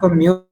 को म्यूट।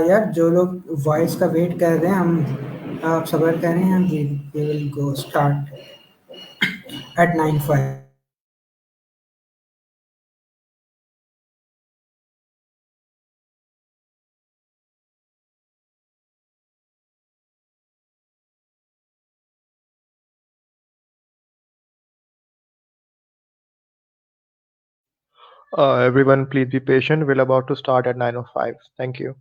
यार जो लोग वॉइस का वेट कर रहे हैं हम आप सब्र करें हम we will go start at 9:05। Everyone, please be patient. We're about to start at 9:05. Thank you.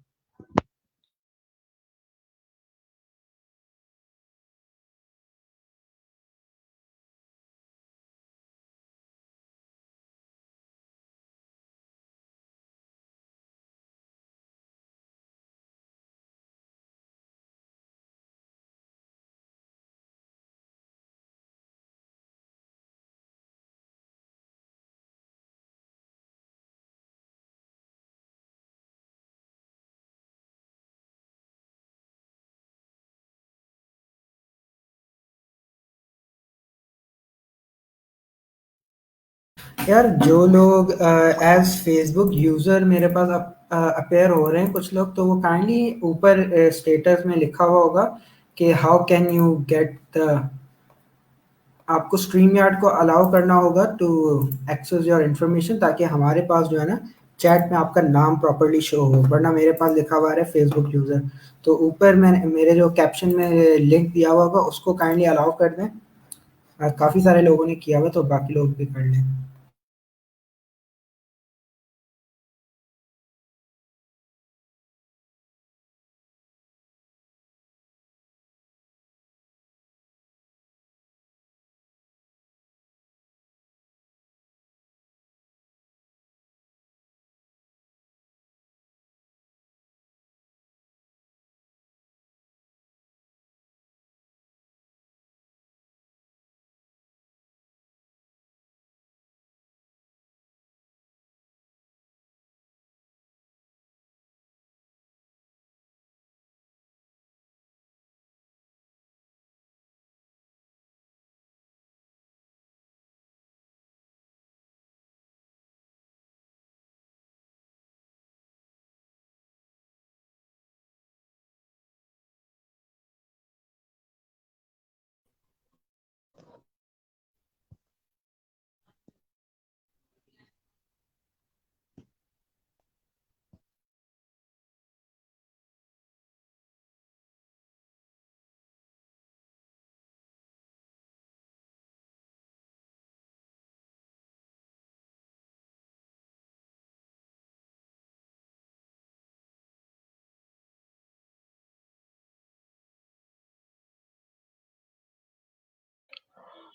यार जो लोग एज फेसबुक यूजर मेरे पास अपेयर हो रहे हैं कुछ लोग तो वो काइंडली ऊपर स्टेटस में लिखा हुआ होगा कि how can you get the आपको स्ट्रीम यार्ड को अलाउ करना होगा टू एक्सेस योर इन्फॉर्मेशन ताकि हमारे पास जो है ना चैट में आपका नाम प्रॉपर्ली शो हो वरना मेरे पास लिखा हुआ है फेसबुक यूज़र। तो ऊपर मैंने मेरे जो कैप्शन में लिंक दिया हुआ होगा उसको काइंडली अलाउ कर दें। काफ़ी सारे लोगों ने किया हुआ तो बाकी लोग भी कर लें।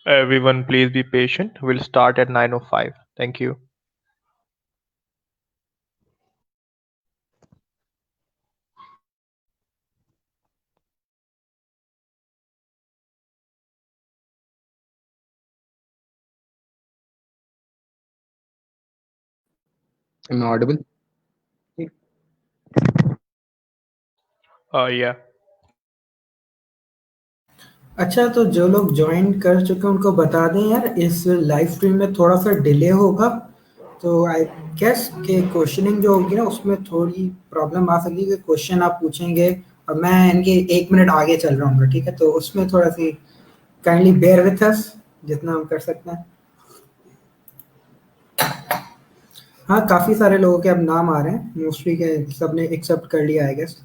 Everyone, please be patient. We'll start at 9:05. Thank you. Am I audible? Yeah. अच्छा, तो जो लोग ज्वाइन कर चुके हैं उनको बता दें यार, इस लाइव स्ट्रीम में थोड़ा सा डिले होगा, तो आई गेस कि क्वेश्चनिंग जो होगी ना उसमें थोड़ी प्रॉब्लम आ सकती है, कि क्वेश्चन आप पूछेंगे और मैं इनके 1 मिनट आगे चल रहा हूँ, ठीक है, तो उसमें थोड़ा सी काइंडली बेयर विथ अस जितना हम कर सकते हैं। हाँ, काफ़ी सारे लोगों के अब नाम आ रहे हैं, मोस्टली के सबने एक्सेप्ट कर लिया आई गेस।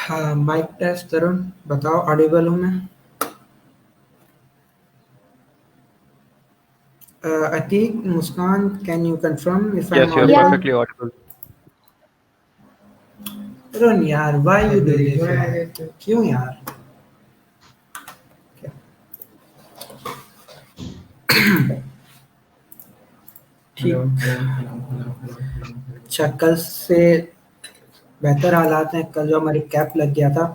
हाँ, माइक टेस्ट तरुण, बताओ ऑडिबल हूँ मैं? Atiq, Muskan, can you confirm if I am Yes, you're Yeah, audible? perfectly audible. Tarun यार, व्हाई यू डू दिस? क्यों यार? ठीक। अच्छा, कल से बेहतर हालात हैं, कल जो हमारी कैप लग गया था।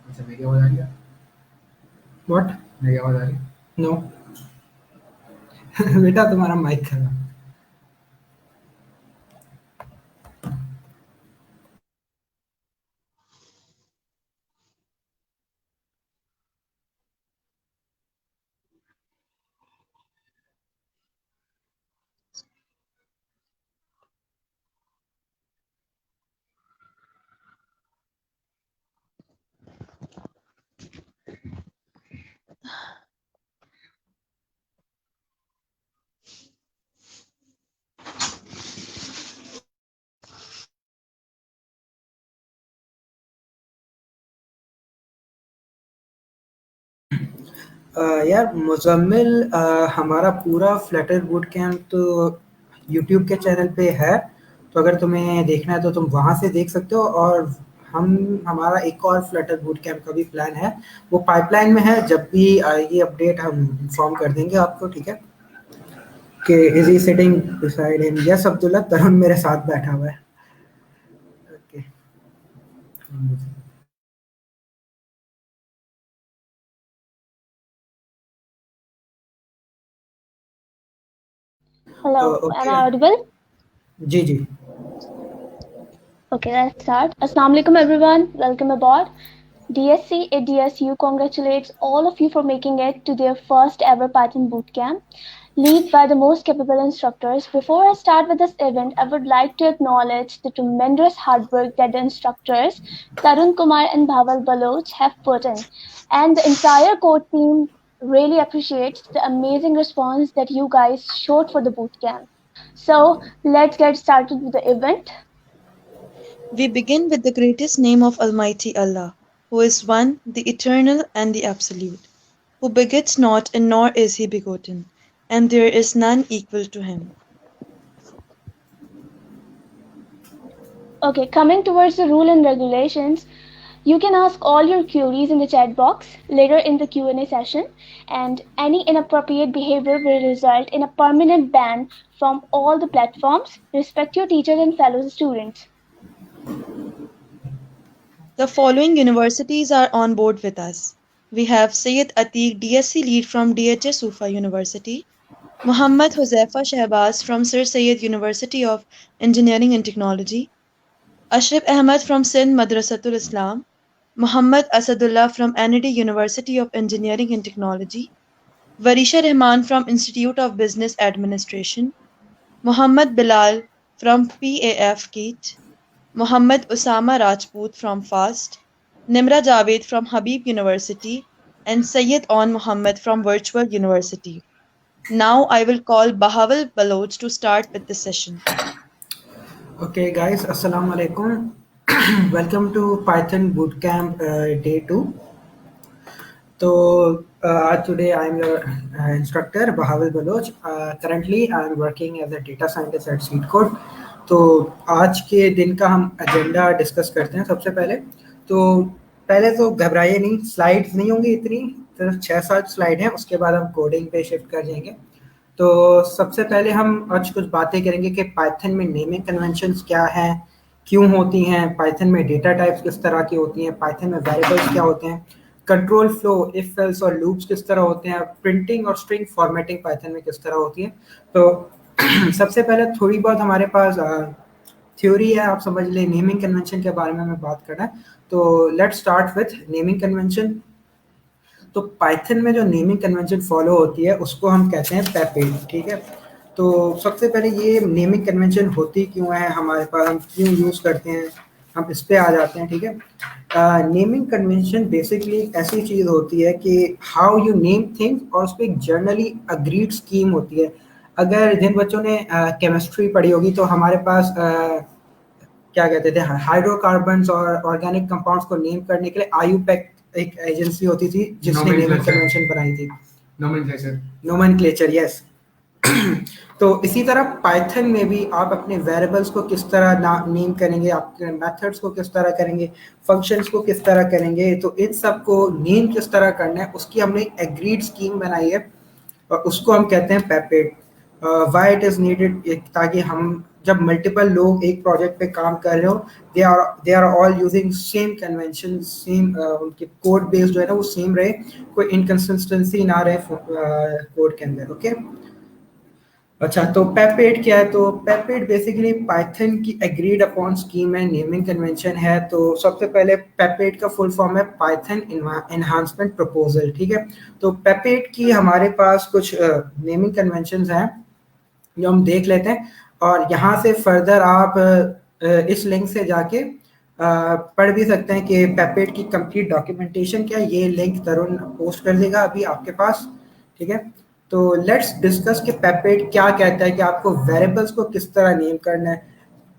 अच्छा, मेरी आवाज आ रही है? व्हाट? मेरी आवाज आ रही है? नो। बेटा तुम्हारा माइक खराब। यार मुजम्मिल, हमारा पूरा फ्लटर बूट कैंप तो यूट्यूब के चैनल पे है, तो अगर तुम्हें देखना है तो तुम वहाँ से देख सकते हो। और हम हमारा एक और फ्लटर बूट कैंप का भी प्लान है, वो पाइपलाइन में है, जब भी आएगी अपडेट हम इन्फॉर्म कर देंगे आपको, ठीक है? कि is he sitting beside him? Yes Abdullah, Tarun मेरे साथ बैठा हुआ है। Okay. hello. Am okay. I audible? जी जी। Okay, let's start. Assalamu alaikum, everyone. Welcome aboard. DSC ADSU congratulates all of you for making it to their first ever Python bootcamp, led by the most capable instructors. Before I start with this event, I would like to acknowledge the tremendous hard work that the instructors Tarun Kumar and Bhaval Baloch have put in, and the entire core team really appreciates the amazing response that you guys showed for the bootcamp. So let's get started with the event. We begin with the greatest name of Almighty Allah, who is one, the eternal and the absolute, who begets not and nor is he begotten, and there is none equal to him. Okay, coming towards the rule and regulations, you can ask all your queries in the chat box later in the Q&A session, and any inappropriate behavior will result in a permanent ban from all the platforms. Respect your teachers and fellow students. The following universities are on board with us. We have Syed Atiq DSC lead from DHS Sufa University, Muhammad Huzaifa Shehbaz from Sir Syed University of Engineering and Technology, Ashraf Ahmed from Sindh Madrasatul Islam, Muhammad Asadullah from NID University of Engineering and Technology, Varisha Rahman from Institute of Business Administration, Muhammad Bilal from PAF KEET, Muhammad Usama Rajput from FAST, Nimra Javed from Habib University, and Syed On Muhammad from Virtual University. Now I will call Bahawal Baloch to start with the session. Okay, guys, Assalamu alaikum. Welcome to Python Bootcamp Day 2. So, today I'm your instructor, Bahawal Baloch. Currently, I'm working as a data scientist at SeedCode. तो आज के दिन का हम agenda discuss करते हैं। सबसे पहले तो घबराइए नहीं, स्लाइड्स नहीं होंगी इतनी, सिर्फ 6-7 स्लाइड हैं, उसके बाद हम कोडिंग पे शिफ्ट कर जाएंगे। तो सबसे पहले हम आज कुछ बातें करेंगे कि पाइथन में नेमिंग कन्वेंशंस क्या हैं, क्यों होती हैं, पाइथन में डेटा टाइप्स किस तरह की होती हैं, पाइथन में वेरिएबल्स क्या होते हैं, कंट्रोल फ्लो, इफ एल्स और लूप्स किस तरह होते हैं, प्रिंटिंग और स्ट्रिंग फॉर्मेटिंग पाइथन में किस तरह होती है। तो सबसे पहले थोड़ी बहुत हमारे पास थ्योरी है, आप समझ लें, नेमिंग कन्वेंशन के बारे में हमें बात करना है। तो let's start with naming convention. तो पाइथन में जो नेमिंग कन्वेंशन फॉलो होती है उसको हम कहते हैं पैपेड, ठीक है। तो सबसे पहले ये नेमिंग कन्वेंशन होती क्यों है हमारे पास, हम क्यों यूज़ करते हैं, हम इस पे आ जाते हैं, ठीक है। नेमिंग कन्वेंशन बेसिकली एक ऐसी चीज़ होती है कि हाउ यू नेम थिंग्स, और उस पर एक जनरली अग्रीड स्कीम होती है। अगर जिन बच्चों ने केमिस्ट्री पढ़ी होगी तो हमारे पास क्या कहते थे, हाइड्रोकार्बन्स और ऑर्गेनिक कंपाउंड्स को नेम करने के लिए आयुपेक एक एजेंसी होती थी जिसने नेमिंग कन्वेंशन बनाई थी, नोमेनक्लेचर, यस। तो इसी तरह पाइथन में भी आप अपने वेरिएबल्स को किस तरह नेम करेंगे, आपके मेथड्स को किस तरह करेंगे, फंक्शंस को किस तरह करेंगे, तो इन सब को नेम किस तरह करना है उसकी हमने एक एग्रीड स्कीम बनाई है और उसको हम कहते हैं पैपेड। व्हाई इट इज़ नीडेड, ताकि हम जब मल्टीपल लोग एक प्रोजेक्ट पे काम कर रहे हो, they are all using same convention, same उनके कोड बेस जो है ना वो सेम रहे, कोई इनकन्सिस्टेंसी ना रहे कोड के अंदर, ओके। अच्छा, तो पैपेड क्या है? तो पैपेड बेसिकली पाइथन की एग्रीड अपॉन स्कीम है, नेमिंग कन्वेंशन है। तो सबसे पहले पैपेड का फुल फॉर्म है पाइथन एनहांसमेंट प्रपोजल, ठीक है। तो पैपेड की हमारे पास कुछ नेमिंग कन्वेंशंस हैं जो हम देख लेते हैं, और यहाँ से फर्दर आप इस लिंक से जाके पढ़ भी सकते हैं कि पैपेड की कंप्लीट डॉक्यूमेंटेशन क्या है। ये लिंक तरुण पोस्ट कर देगा अभी आपके पास, ठीक है। तो लेट्स डिस्कस कि पैपेड क्या कहता है कि आपको वेरिएबल्स को किस तरह नेम करना है।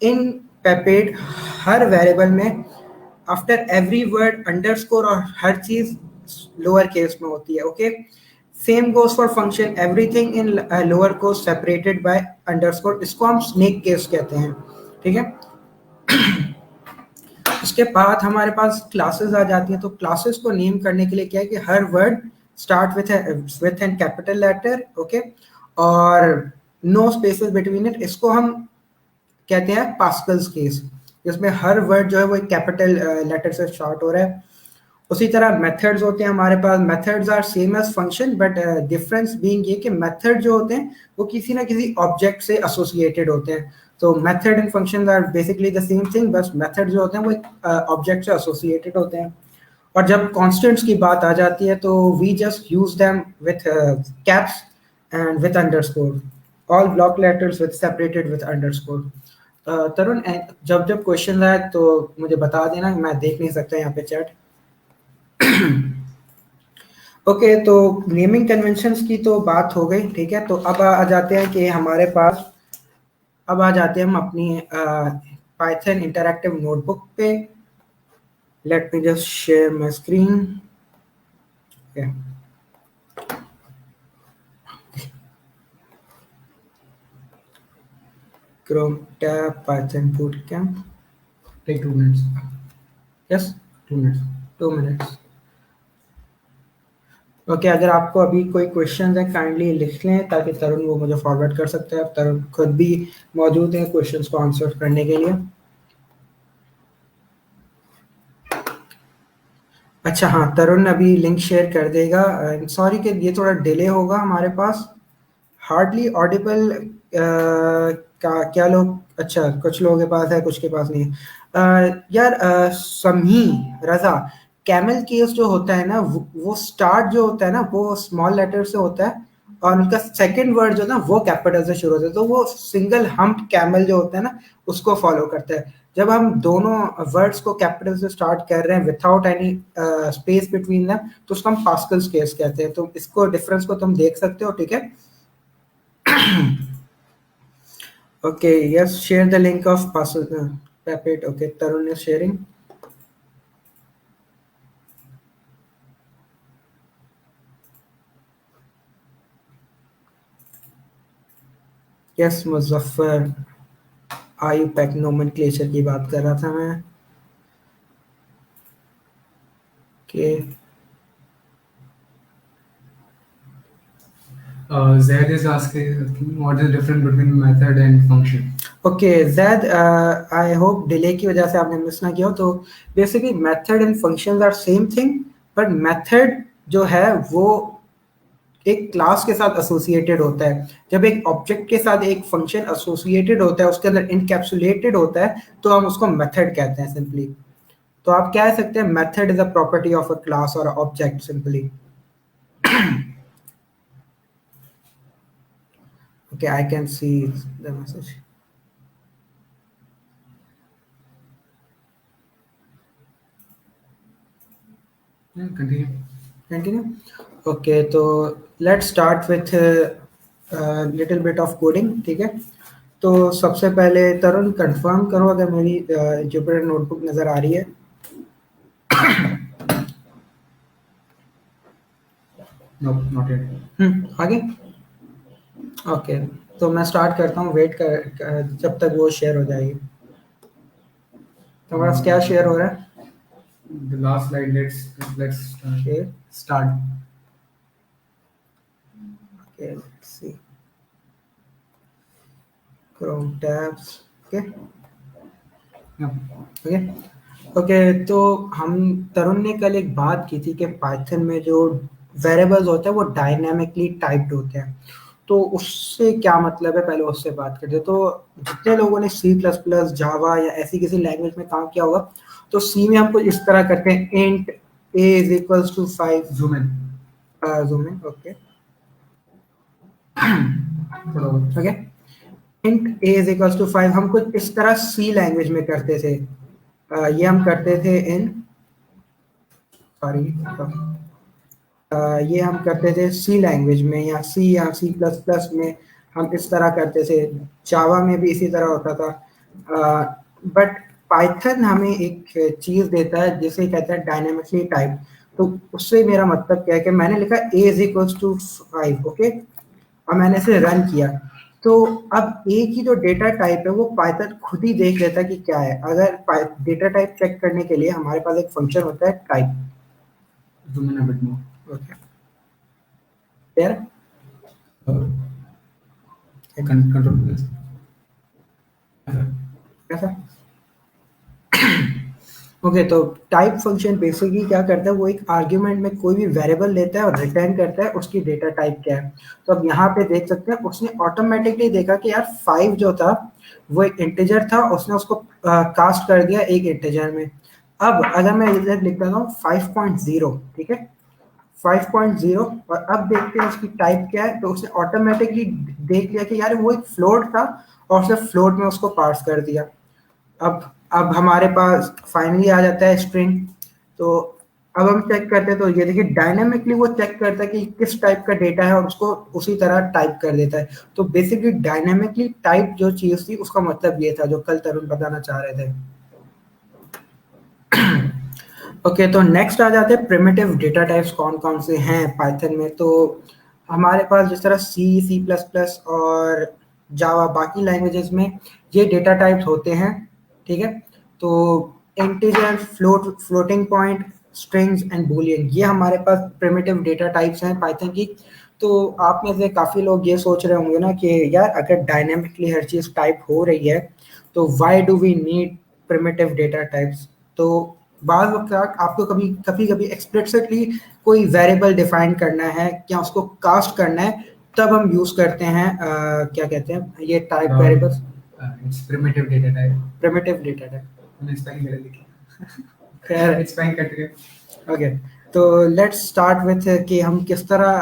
इन पैपेड हर वेरिएबल में आफ्टर एवरी वर्ड अंडरस्कोर और हर चीज लोअर केस में होती है, okay. Same goes for function, everything in lower case separated by underscore, इसको हम स्नेक केस कहते हैं, ठीक है। उसके बाद हमारे पास क्लासेस आ जाती हैं। तो क्लासेस को नेम करने के लिए क्या है कि हर word start with an capital letter, okay, और नो स्पेसेस बिटवीन इट, इसको हम कहते हैं पास्कल्स केस, जिसमें हर वर्ड जो है वो एक कैपिटल लेटर से स्टार्ट हो रहा है। उसी तरह मेथड्स होते हैं हमारे पास, methods are same as function, but difference being ये कि मेथड जो होते हैं वो किसी ना किसी ऑब्जेक्ट से एसोसिएटेड होते हैं। तो method and function are basically the same thing, बस मेथड जो होते हैं वो एक ऑब्जेक्ट से एसोसिएटेड होते हैं। और जब कॉन्स्टेंट्स की बात आ जाती है तो we just use them with caps and with underscore, all block letters with separated with underscore. Tarun, जब जब क्वेश्चन आए तो मुझे बता देना, मैं देख नहीं सकता यहाँ पे चैट। ओके, तो नेमिंग कन्वेंशंस की तो बात हो गई, ठीक है। तो अब आ जाते हैं कि हमारे पास, अब आ जाते हैं हम अपनी पाइथन इंटरैक्टिव नोटबुक पे। Late me just share my screen. Chrome tab Python Bootcamp. Take 2 minutes. Yes, 2 minutes. 2 minutes. Okay, अगर आपको अभी कोई क्वेश्चन है काइंडली लिख लें ताकि तरुण वो मुझे फॉरवर्ड कर सकते हैं। तरुण खुद भी मौजूद है क्वेश्चंस को आंसर करने के लिए। अच्छा, हाँ, तरुण अभी लिंक शेयर कर देगा। सॉरी कि ये थोड़ा डिले होगा हमारे पास। हार्डली ऑडिबल का क्या लोग, अच्छा कुछ लोगों के पास है कुछ के पास नहीं है। यार समी रजा, कैमल केस जो होता है ना वो स्टार्ट जो होता है ना वो स्मॉल लेटर से होता है और उनका सेकंड वर्ड जो ना वो कैपिटल से शुरू होता है, तो वो सिंगल हम्प कैमल जो होता है ना उसको फॉलो करता है। जब हम दोनों वर्ड्स को कैपिटल से स्टार्ट कर रहे हैं without any space between them तो उसको हम पास्कल्स केस कहते हैं। तो इसको डिफरेंस को तुम देख सकते हो, ठीक है। Okay yes, share the link of Papit. Okay, Tarun is sharing. Yes Muzaffar, IUPAC nomenclature की बात कर रहा था मैं। Okay Zaid is asking what is the difference between method and function. Okay Zaid, I hope delay की वजह से आपने मिस ना किया हो। तो basically method and functions are same thing, but method जो है वो एक क्लास के साथ एसोसिएटेड होता है। जब एक ऑब्जेक्ट के साथ एक फंक्शन एसोसिएटेड होता है, उसके अंदर इनकैप्सुलेटेड होता है, तो हम उसको मेथड कहते हैं सिंपली। तो आप कह सकते हैं method is a property of a class or object simply. Okay, I can see the message. Yeah, continue. Continue. Okay, तो let's start with little bit of coding, ठीक है। तो सबसे पहले तरुण कंफर्म करो अगर मेरी जुपिटर नोटबुक नज़र आ रही है। No, not yet. आगे। ओके, तो मैं स्टार्ट करता हूँ, वेट कर जब तक वो शेयर हो जाएगी। तुम्हारा क्या शेयर हो रहा है? The last slide. Let's share start. Okay, let's C Chrome tabs. Okay Yeah. Okay okay, तो हम तरुण ने कल एक बात की थी कि पाइथन में जो वेरिएबल्स होते हैं वो डायनामिकली टाइप्ड होते हैं। तो उससे क्या मतलब है, पहले उससे बात करते हैं। तो जितने लोगों ने सी प्लस प्लस, जावा या ऐसी किसी लैंग्वेज में काम किया होगा, तो सी में हम कुछ इस तरह करते हैं, int a is equals to 5। Zoom in. Zoom in, okay थोड़ा और. Okay. Int a is equals to 5 हम कुछ इस तरह सी लैंग्वेज में करते थे। ये हम करते थे इन सॉरी ये हम करते थे सी लैंग्वेज में या सी प्लस प्लस में हम इस तरह करते थे। जावा में भी इसी तरह होता था। बट पाइथन हमें एक चीज़ देता है जिसे कहते हैं डायनेमिकली टाइप। तो उससे मेरा मतलब क्या है कि मैंने लिखा ए इज इक्वल्स टू 5, ओके, और मैंने इसे रन किया। तो अब ए की जो डेटा टाइप है वो पाइथन खुद ही देख लेता है कि क्या है। अगर डेटा टाइप चेक करने के लिए हमारे पास एक फंक्शन होता है type. Zoom in a bit more. Okay यार, Control plus. कैसा? ओके, तो टाइप फंक्शन बेसिकली क्या करता है, वो एक आर्ग्यूमेंट में कोई भी वेरिएबल लेता है और रिटर्न करता है उसकी डेटा टाइप क्या है। तो अब यहाँ पे देख सकते हैं उसने ऑटोमेटिकली देखा कि यार 5 जो था वो एक इंटीजर था, उसने उसको कास्ट कर दिया एक इंटीजर में। अब अगर मैं इधर लिख देता हूँ 5.0, ठीक है, 5.0, और अब देखते हैं उसकी टाइप क्या है। तो उसने ऑटोमेटिकली देख लिया कि यार वो एक फ्लोट था और उसने फ्लोट में उसको पार्स कर दिया। अब हमारे पास फाइनली आ जाता है स्ट्रिंग। तो अब हम चेक करते हैं, तो ये देखिए डायनामिकली वो चेक करता है कि किस टाइप का डेटा है और उसको उसी तरह टाइप कर देता है। तो बेसिकली डायनामिकली टाइप जो चीज़ थी उसका मतलब ये था जो कल तरुण बताना चाह रहे थे। ओके, तो नेक्स्ट आ जाते हैं प्रिमिटिव डेटा टाइप्स कौन कौन से हैं पाइथन में। तो हमारे पास जिस तरह सी प्लस प्लस और जावा बाकी लैंग्वेजेस में ये डेटा टाइप्स होते हैं, ठीक है। तो integer, floating point, strings and Boolean, ये हमारे पास प्रिमिटिव डेटा टाइप्स हैं पाइथन की। तो आप में से काफ़ी लोग ये सोच रहे होंगे ना कि यार अगर डायनेमिकली हर चीज़ टाइप हो रही है तो why do we need primitive data types. तो बाद वक्त आपको कभी कभी एक्सप्लिसिटली कोई वेरिएबल डिफाइन करना है या उसको कास्ट करना है, तब हम यूज करते हैं क्या कहते हैं ये type variables, It's primitive data type. Primitive data type. मैंने spelling गलत लिखा. खैर It's fine, continue. ओके, तो लेट्स स्टार्ट विथ कि हम किस तरह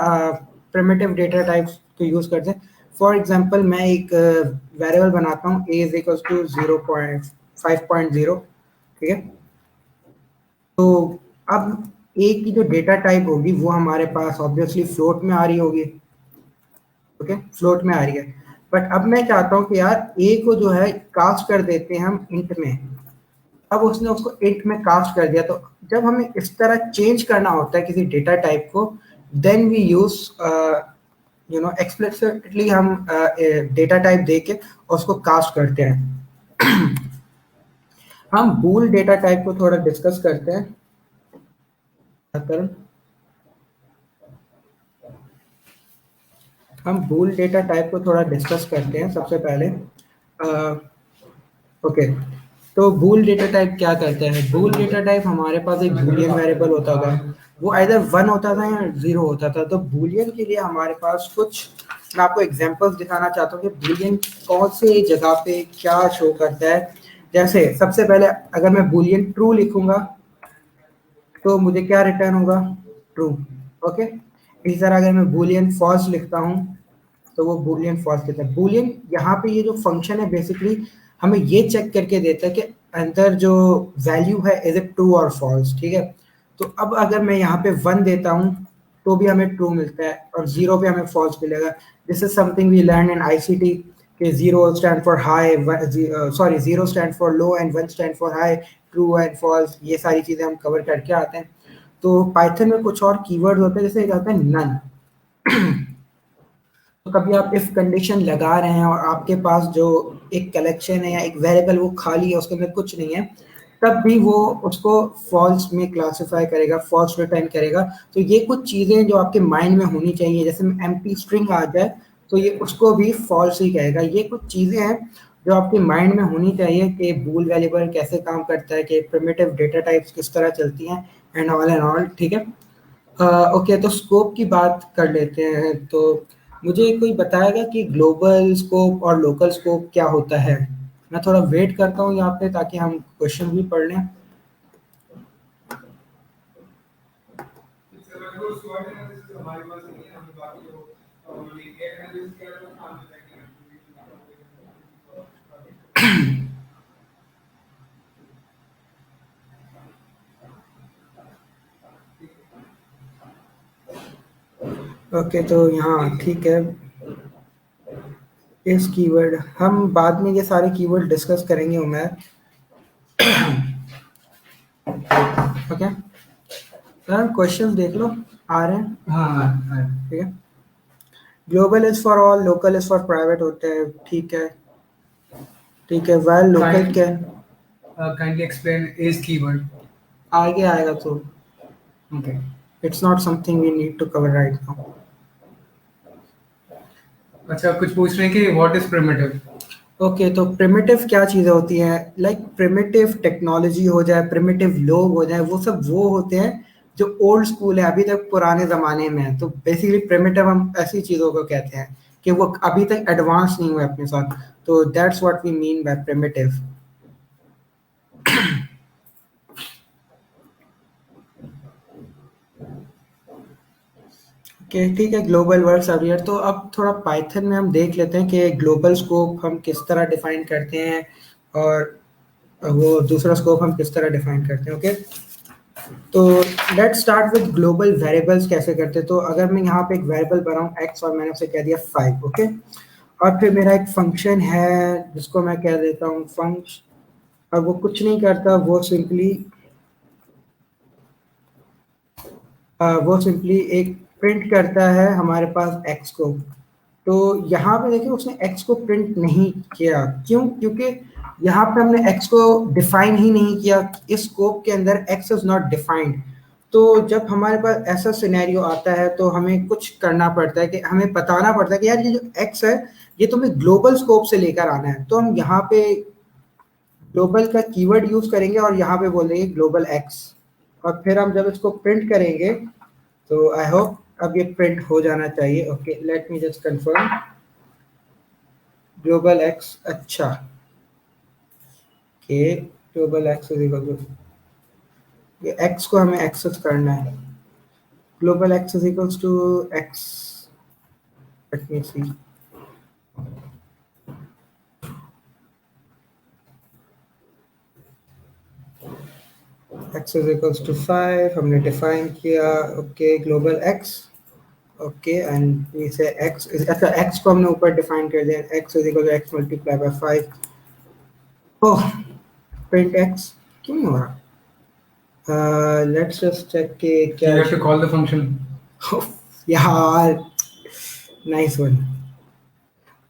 प्रिमिटिव डेटा टाइप्स को यूज़ करते हैं। फॉर एग्जांपल मैं एक वेरिएबल बनाता हूँ a इज इक्वल्स टू 0.5.0, ठीक है। तो अब a की जो डेटा टाइप होगी वो हमारे पास ऑब्वियसली फ्लोट में आ रही होगी, ओके, फ्लोट में आ रही है। बट अब मैं चाहता हूँ कि यार a को जो है कास्ट कर देते हैं हम इंट में। अब उसने उसको इंट में कास्ट कर दिया, तो जब हमें इस तरह चेंज करना होता है किसी डेटा टाइप को, देन वी यूज एक्सप्लिसिटली हम डेटा टाइप दे के उसको कास्ट करते हैं। हम बूल डेटा टाइप को थोड़ा डिस्कस करते हैं। करण, हम बूल डेटा टाइप को थोड़ा डिस्कस करते हैं सबसे पहले। ओके, तो बूल डेटा टाइप क्या करते हैं? बूल डेटा टाइप हमारे पास एक बूलियन वेरिएबल होता था, वो आइदर 1 होता था या 0 होता था। तो बूलियन के लिए हमारे पास कुछ, मैं आपको एग्जांपल्स दिखाना चाहता हूँ कि बूलियन कौन से जगह पे क्या शो करता है। जैसे सबसे पहले अगर मैं बूलियन ट्रू लिखूंगा तो मुझे क्या रिटर्न होगा? True, okay. इसी तरह अगर मैं बूलियन फॉल्स लिखता हूँ तो वो बूलियन फॉल्स देता है। बूलियन यहाँ पे ये जो फंक्शन है बेसिकली हमें ये चेक करके देता है कि अंदर जो वैल्यू है इज इट ट्रू और फॉल्स, ठीक है। तो अब अगर मैं यहाँ पे 1 देता हूँ तो भी हमें ट्रू मिलता है और 0 पे हमें फॉल्स मिलेगा। This is something we learn in ICT कि 0 stand for high, sorry 0 stand for low and 1 stand for high, true and false, ये सारी चीज़ें हम कवर करके आते हैं। तो पाइथन में कुछ और कीवर्ड होते हैं, जैसे एक आता है नन। तो कभी आप इफ कंडीशन लगा रहे हैं और आपके पास जो एक कलेक्शन है या एक वेरिएबल वो खाली है, उसके अंदर कुछ नहीं है, तब भी वो उसको फॉल्स में क्लासिफाई करेगा, फॉल्स रिटर्न करेगा। तो ये कुछ चीज़ें जो आपके माइंड में होनी चाहिए, जैसे एम्प्टी स्ट्रिंग आ जाए तो ये उसको भी फॉल्स ही कहेगा। ये कुछ चीज़ें हैं जो आपके माइंड में होनी चाहिए कि बूल वेरिएबल कैसे काम करता है, कि प्रिमिटिव डेटा टाइप्स किस तरह चलती हैं, एंड ऑल, ठीक है। ओके, तो स्कोप की बात कर लेते हैं। तो मुझे कोई बताएगा कि ग्लोबल स्कोप और लोकल स्कोप क्या होता है? मैं थोड़ा वेट करता हूँ यहाँ पे ताकि हम क्वेश्चन भी पढ़ लें। ओके, तो यहाँ ठीक है। इस कीवर्ड हम बाद में ये सारे कीवर्ड डिस्कस करेंगे उमर, ओके। सर क्वेश्चंस देख लो, आ रहे हैं, हाँ, ठीक है। Global is for all, local is for private होते हैं, ठीक है, ठीक है। Well local can kindly explain is keyword. आगे आएगा, तो Okay. It's not something we need to cover right now. अच्छा, कुछ पूछ रहे हैं कि what is primitive? ओके, तो प्रिमिटिव क्या चीज़ें होती हैं? लाइक प्रिमिटिव टेक्नोलॉजी हो जाए, प्रिमिटिव लोग हो जाए, वो सब वो होते हैं जो ओल्ड स्कूल है, अभी तक पुराने ज़माने में है। तो बेसिकली प्रिमिटिव हम ऐसी चीज़ों को कहते हैं कि वो अभी तक एडवांस नहीं हुए अपने साथ। तो that's what we mean by primitive. Okay, ठीक है। Global works everywhere. तो अब थोड़ा पाइथन में हम देख लेते हैं कि ग्लोबल स्कोप हम किस तरह डिफाइन करते हैं और वो दूसरा स्कोप हम किस तरह डिफाइन करते हैं, ओके। तो let's start with global variables कैसे करते हैं। तो अगर मैं यहाँ पे एक वेरिएबल बनाऊँ x और मैंने उसे कह दिया 5, ओके। और फिर मेरा एक फंक्शन है जिसको मैं कह देता हूँ फंक्शन, और वो कुछ नहीं करता, वो सिंपली एक प्रिंट करता है हमारे पास x को। तो यहाँ पे देखिए उसने x को प्रिंट नहीं किया, क्यों? क्योंकि यहाँ पे हमने x को डिफाइन ही नहीं किया। इस स्कोप के अंदर x इज नॉट डिफाइंड। तो जब हमारे पास ऐसा सिनेरियो आता है तो हमें कुछ करना पड़ता है कि हमें बताना पड़ता है कि यार ये जो x है ये तुम्हें ग्लोबल स्कोप से लेकर आना है। तो हम यहाँ पे ग्लोबल का कीवर्ड यूज करेंगे और यहाँ पे बोल देंगे ग्लोबल x, और फिर हम जब इसको प्रिंट करेंगे तो आई होप अब ये प्रिंट हो जाना चाहिए। Okay, let me just confirm global x। अच्छा, okay, global x is equal to, ये x को हमें एक्सेस करना है. Global x is equals to x. Let me see. X is equals to 5. हमने define किया. Okay, global x. Okay, and we say x is अच्छा x को हमने ऊपर define कर दिया. X is equal to x multiplied by 5. Oh, print x क्यों नहीं हो रहा? Let's just check कि You क्या. have to call the function. यार, nice one.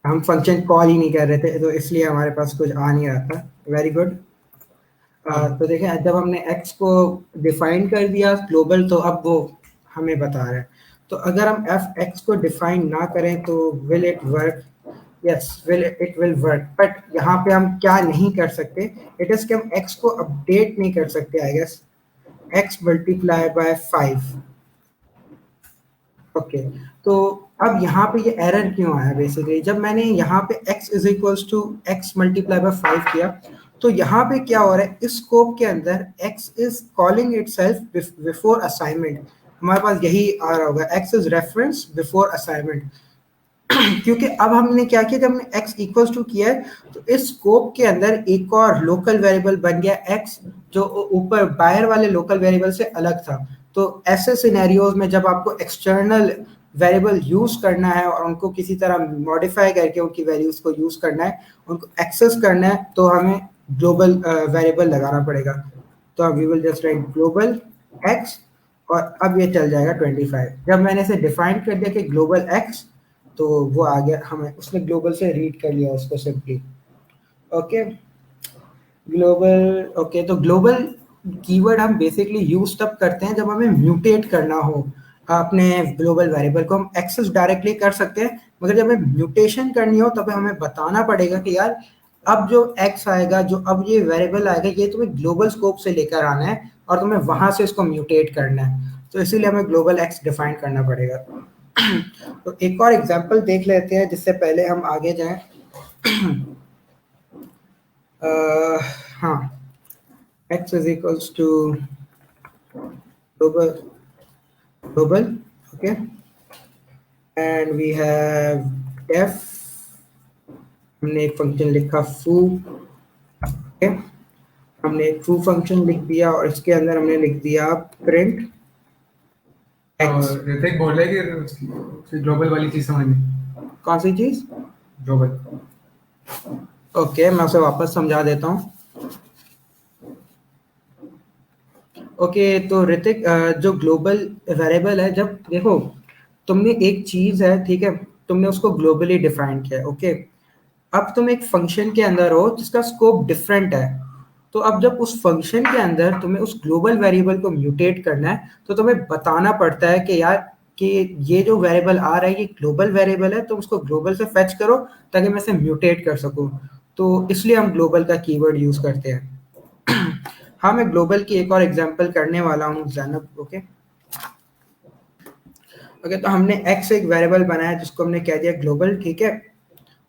हम फंक्शन कॉल ही नहीं कर रहे थे तो इसलिए हमारे पास कुछ आ नहीं रहा था. Very good. तो देखें जब हमने x को डिफाइन कर दिया ग्लोबल तो अब वो हमें बता रहा है. तो अगर हम f(x) को डिफाइन ना करें तो will it work? Yes, it will work. But यहाँ पे हम क्या नहीं कर सकते, इट इज कि हम x को अपडेट नहीं कर सकते. I guess x multiply by 5. Okay, तो अब यहाँ पे ये एरर क्यों आया? बेसिकली जब मैंने यहाँ पे x is equals to x multiply by 5 किया तो यहाँ पे क्या हो रहा है, इस स्कोप के अंदर x is calling itself before assignment. हमारे पास यही आ रहा होगा, x is reference before assignment. क्योंकि अब हमने क्या किया, जब हमने x इक्वल्स टू किया है तो इस स्कोप के अंदर एक और लोकल वेरिएबल बन गया x, जो ऊपर बाहर वाले लोकल वेरिएबल से अलग था. तो ऐसे सिनेरियोज में जब आपको एक्सटर्नल वेरिएबल यूज करना है और उनको किसी तरह मॉडिफाई करके उनकी वैल्यूज को यूज करना है, उनको एक्सेस करना है, तो हमें ग्लोबल वेरिएबल लगाना पड़ेगा. तो we will just write global x और अब ये चल जाएगा 25. जब मैंने इसे डिफाइन कर दिया कि ग्लोबल x, तो वो आ गया, हमें उसने ग्लोबल से रीड कर लिया उसको सिंपली. Okay, global. ओके, तो ग्लोबल कीवर्ड हम बेसिकली यूज तब करते हैं जब हमें म्यूटेट करना हो अपने ग्लोबल वेरिएबल को. हम एक्सेस डायरेक्टली कर सकते हैं, मगर जब हमें म्यूटेशन करनी हो तब हमें बताना पड़ेगा कि यार अब जो x आएगा, जो अब ये वेरिएबल आएगा, ये तुम्हें ग्लोबल स्कोप से लेकर आना है और तुम्हें वहां से इसको म्यूटेट करना है. तो इसीलिए हमें ग्लोबल x डिफाइन करना पड़ेगा. तो एक और एग्जांपल देख लेते हैं जिससे पहले हम आगे जाएं. हाँ, x is equals to global, okay, and we have def. हमने एक फंक्शन लिखा foo, okay, हमने एक foo फंक्शन लिख दिया और इसके अंदर हमने लिख दिया print x. ऋतिक बोल रहा है कि ग्लोबल वाली चीज समझनी. कौन सी चीज? ग्लोबल. ओके, मैं उसे वापस समझा देता हूँ. ओके, तो ऋतिक, जो ग्लोबल वेरिएबल है, जब देखो तुमने एक चीज है, ठीक है, तुमने उसको ग्लोबली डिफाइन किया. ओके, अब तुम एक फंक्शन के अंदर हो जिसका स्कोप डिफरेंट है. तो अब जब उस फंक्शन के अंदर तुम्हें उस ग्लोबल वेरिएबल को म्यूटेट करना है तो तुम्हें बताना पड़ता है कि यार कि ये जो वेरिएबल आ रहा है ये ग्लोबल वेरिएबल है, तो उसको ग्लोबल से फेच करो ताकि मैं इसे म्यूटेट कर सकूं. तो इसलिए हम ग्लोबल का कीवर्ड यूज करते हैं. हाँ, मैं ग्लोबल की एक और एग्जांपल करने वाला हूँ ज़ैनब. ओके, तो हमने x एक वेरिएबल बनाया जिसको हमने कह दिया ग्लोबल, ठीक है,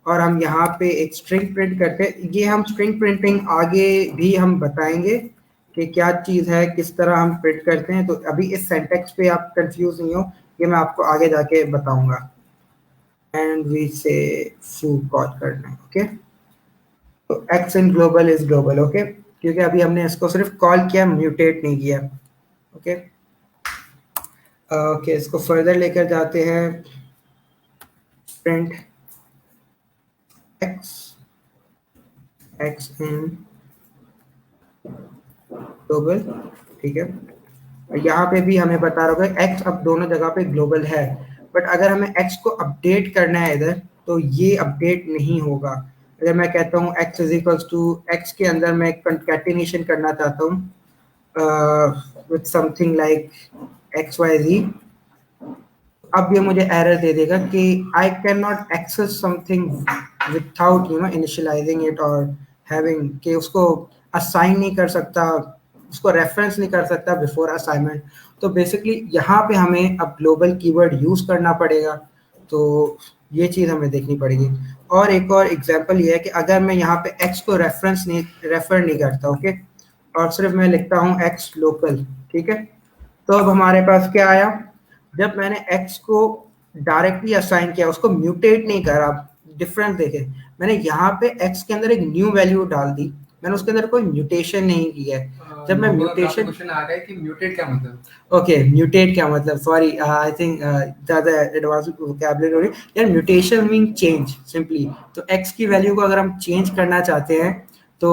और हम यहाँ पे एक स्ट्रिंग प्रिंट करते हैं. ये हम स्ट्रिंग प्रिंटिंग आगे भी हम बताएंगे कि क्या चीज़ है, किस तरह हम प्रिंट करते हैं. तो अभी इस सिंटैक्स पे आप कंफ्यूज नहीं हो, ये मैं आपको आगे जाके बताऊंगा. एंड वी से फू कॉल करना है. ओके, तो x in global is global. Okay, क्योंकि अभी हमने इसको सिर्फ कॉल किया, म्यूटेट नहीं किया. ओके, ओके, इसको फर्दर लेकर जाते हैं. प्रिंट x इन ग्लोबल, ठीक है. यहाँ पे भी हमें बता रहा होगा x अब दोनों जगह पे ग्लोबल है, बट अगर हमें x को अपडेट करना है इधर तो ये अपडेट नहीं होगा. अगर मैं कहता हूँ x is equals to x के अंदर मैं कंकैटिनेशन करना चाहता हूँ विथ समथिंग लाइक xyz, अब ये मुझे एरर दे देगा कि I can not access something without initialising it और हैविंग, कि उसको असाइन नहीं कर सकता, उसको रेफरेंस नहीं कर सकता बिफोर असाइनमेंट. तो बेसिकली यहाँ पे हमें अब ग्लोबल कीवर्ड यूज करना पड़ेगा. तो ये चीज़ हमें देखनी पड़ेगी. और एक और एग्जांपल ये है कि अगर मैं यहाँ पे x को रेफर नहीं करता, ओके, और सिर्फ मैं लिखता हूँ x लोकल, ठीक है। तो अब हमारे पास क्या आया, जब मैंने x को डायरेक्टली असाइन किया, उसको म्यूटेट नहीं करा, डिफरेंस देखे, मैंने यहाँ पे x के अंदर एक न्यू वैल्यू डाल दी, मैंने उसके अंदर कोई म्यूटेशन नहीं किया है। जब मैं म्यूटेशन, क्वेश्चन आ रहा है कि म्यूटेट क्या मतलब, ओके म्यूटेट क्या मतलब, सॉरी आई थिंक ज़्यादा एडवांस वोकैबुलरी हो रही है यार। Mutation mean change simply. तो x की वैल्यू को अगर हम चेंज करना चाहते हैं तो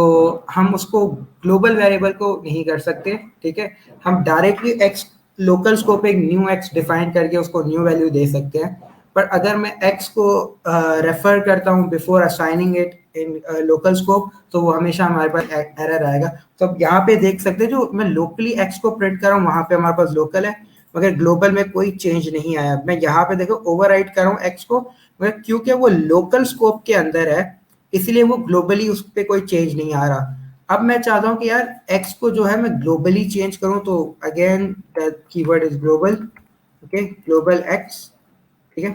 हम उसको ग्लोबल वेरिएबल को नहीं कर सकते, ठीक है। हम डायरेक्टली x लोकल स्कोप एक न्यू x डिफाइन करके उसको न्यू वैल्यू दे सकते हैं। पर अगर मैं x को रेफर करता हूँ before assigning it in local scope, तो वो हमेशा हमारे पास एरर आएगा। तो अब यहाँ पे देख सकते हैं, जो मैं लोकली x को प्रिंट कर रहा हूँ वहां पे हमारे पास लोकल है, मगर ग्लोबल में कोई चेंज नहीं आया। मैं यहाँ पे देखो ओवरराइट कर रहा हूँ x को, मगर क्योंकि वो लोकल स्कोप के अंदर है इसलिए वो ग्लोबली उस पर कोई चेंज नहीं आ रहा। अब मैं चाहता हूँ कि यार x को जो है मैं ग्लोबली चेंज करूँ, तो again the keyword is global, okay global x, ठीक है।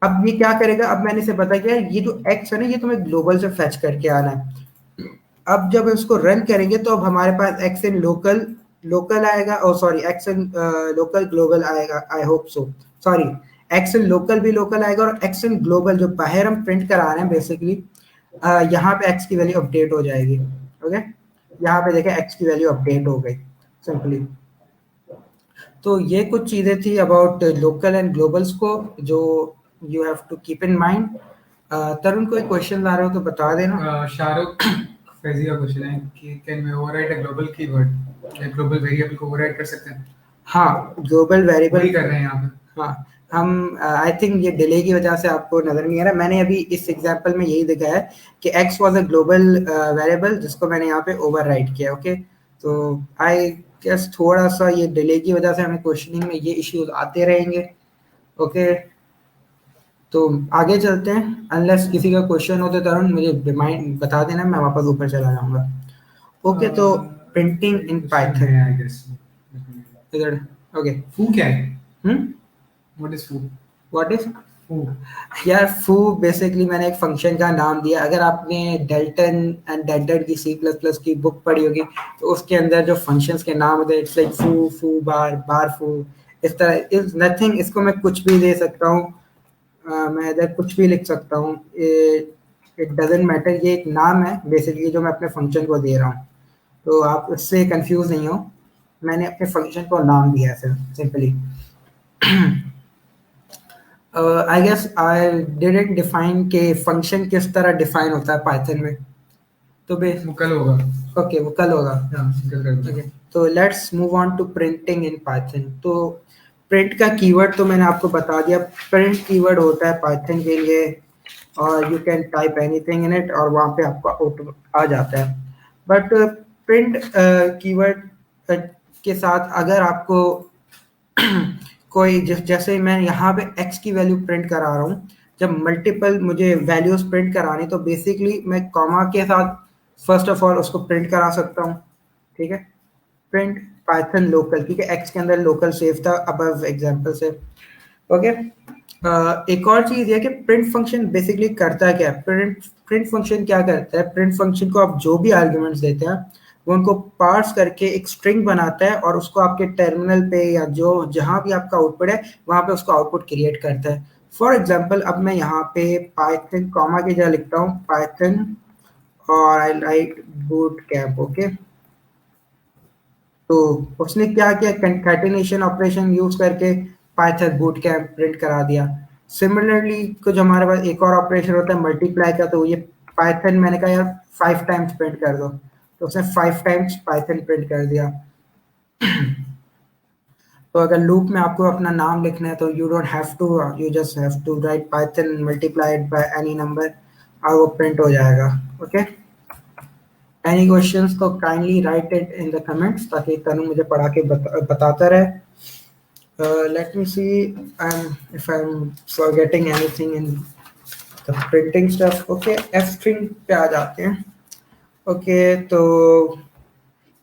अब ये क्या करेगा, अब मैंने इसे पता किया ये जो x है ना ये तुम्हें ग्लोबल से फेच करके आना है। अब जब इसको रन करेंगे तो अब हमारे पास x इन लोकल लोकल आएगा, और सॉरी x इन लोकल ग्लोबल आएगा, I hope so, sorry x in local भी लोकल आएगा, और x इन ग्लोबल जो बाहर हम प्रिंट करा रहे हैं बेसिकली यहाँ पे x की वैल्यू अपडेट हो जाएगी, ओके। यहाँ पे देखें x की वैल्यू अपडेट हो गई सिंपली। तो ये कुछ चीज़ें थी about local and global scope जो you have to keep in mind. Tarun कोई क्वेश्चन आ रहे हो तो बता देना। शाहरुख फैजी का क्वेश्चन है कि can we overwrite a global keyword या ग्लोबल वेरिएबल को ओवरराइट कर सकते हैं? हाँ ग्लोबल वेरिएबल वही कर रहे हैं यहाँ पे। हाँ हम आई थिंक ये डिले की वजह से आपको नजर नहीं आ रहा, मैंने अभी इस एग्जांपल में यही दिखाया है कि x was a global variable जिसको मैंने यहाँ पे ओवरराइट किया, ओके। तो आई गेस थोड़ा सा ये डिले की वजह से हमें क्वेश्चनिंग में ये इश्यूज आते रहेंगे, ओके। तो आगे चलते हैं, अनलेस किसी का क्वेश्चन हो तो तरुण मुझे रिमाइंड बता देना, मैं वापस ऊपर चला जाऊंगा, ओके। तो printing in Python I guess इधर, ओके। फू क्या है? Hmm what is foo? What is foo यार फू बेसिकली मैंने एक फंक्शन का नाम दिया। अगर आपने डेल्टन एंड डेल्टन की C++ की बुक पढ़ी होगी तो उसके अंदर जो फंक्शंस के नाम होते हैं इट्स लाइक फू, फू बार, बार फू, इस तरह इज नथिंग। इसको मैं कुछ भी दे सकता हूँ, मैं इधर कुछ भी लिख सकता हूँ, इट डजेंट मैटर। ये एक नाम है बेसिकली जो मैं अपने फंक्शन को दे रहा हूँ, तो आप उससे कंफ्यूज नहीं हो। मैंने अपने फंक्शन को नाम दिया है simply. I guess I didn't define के फंक्शन किस तरह डिफाइन होता है पाइथन में, तो वो कल होगा। ओके वो कल होगा। हाँ, कल कर दो। ओके तो let's move on to printing in Python. तो प्रिंट का कीवर्ड तो मैंने आपको बता दिया, प्रिंट कीवर्ड होता है पाइथन के लिए, और you can type anything in it और वहाँ पे आपका आउटपुट आ जाता है। बट प्रिंट कीवर्ड के साथ अगर आपको कोई जैसे मैं यहाँ पे x की वैल्यू प्रिंट करा रहा हूँ, जब मल्टीपल मुझे वैल्यूज प्रिंट करानी तो बेसिकली मैं कॉमा के साथ फर्स्ट ऑफ ऑल उसको प्रिंट करा सकता हूँ, ठीक है। प्रिंट पाइथन लोकल, ठीक है, x के अंदर लोकल सेव था अबव एग्जांपल से, ओके। एक और चीज है कि प्रिंट फंक्शन बेसिकली करता है क्या, प्रिंट फंक्शन क्या करता है, प्रिंट फंक्शन को आप जो भी आर्ग्यूमेंट्स देते हैं वो उनको पार्स करके एक स्ट्रिंग बनाता है और उसको आपके टर्मिनल पे या जो जहां भी आपका आउटपुट है वहां पे उसको आउटपुट क्रिएट करता है। फॉर एग्जांपल अब मैं यहाँ पे पाइथन कॉमा के जगह लिखता हूँ पाइथन और आई राइट बूट कैम्प, ओके। तो उसने क्या किया, कंकैटिनेशन ऑपरेशन यूज करके पाइथन बूट कैम्प प्रिंट करा दिया। सिमिलरली कुछ हमारे पास एक और ऑपरेशन होता है मल्टीप्लाई का, तो ये पाइथन मैंने कहा यार 5 टाइम्स प्रिंट कर दो, तो उसने 5 टाइम्स पाइथन प्रिंट कर दिया। तो अगर लूप में आपको अपना नाम लिखना है तो you don't have to, you just have to write Python multiplied by any number और वो प्रिंट हो जाएगा, ओके। एनी क्वेश्चंस तो kindly write it in the comments ताकि तनु मुझे पढ़ा के बताता रहे। Let me see if I'm forgetting anything in the printing stuff, okay। f string पे आ जाते हैं, ओके। तो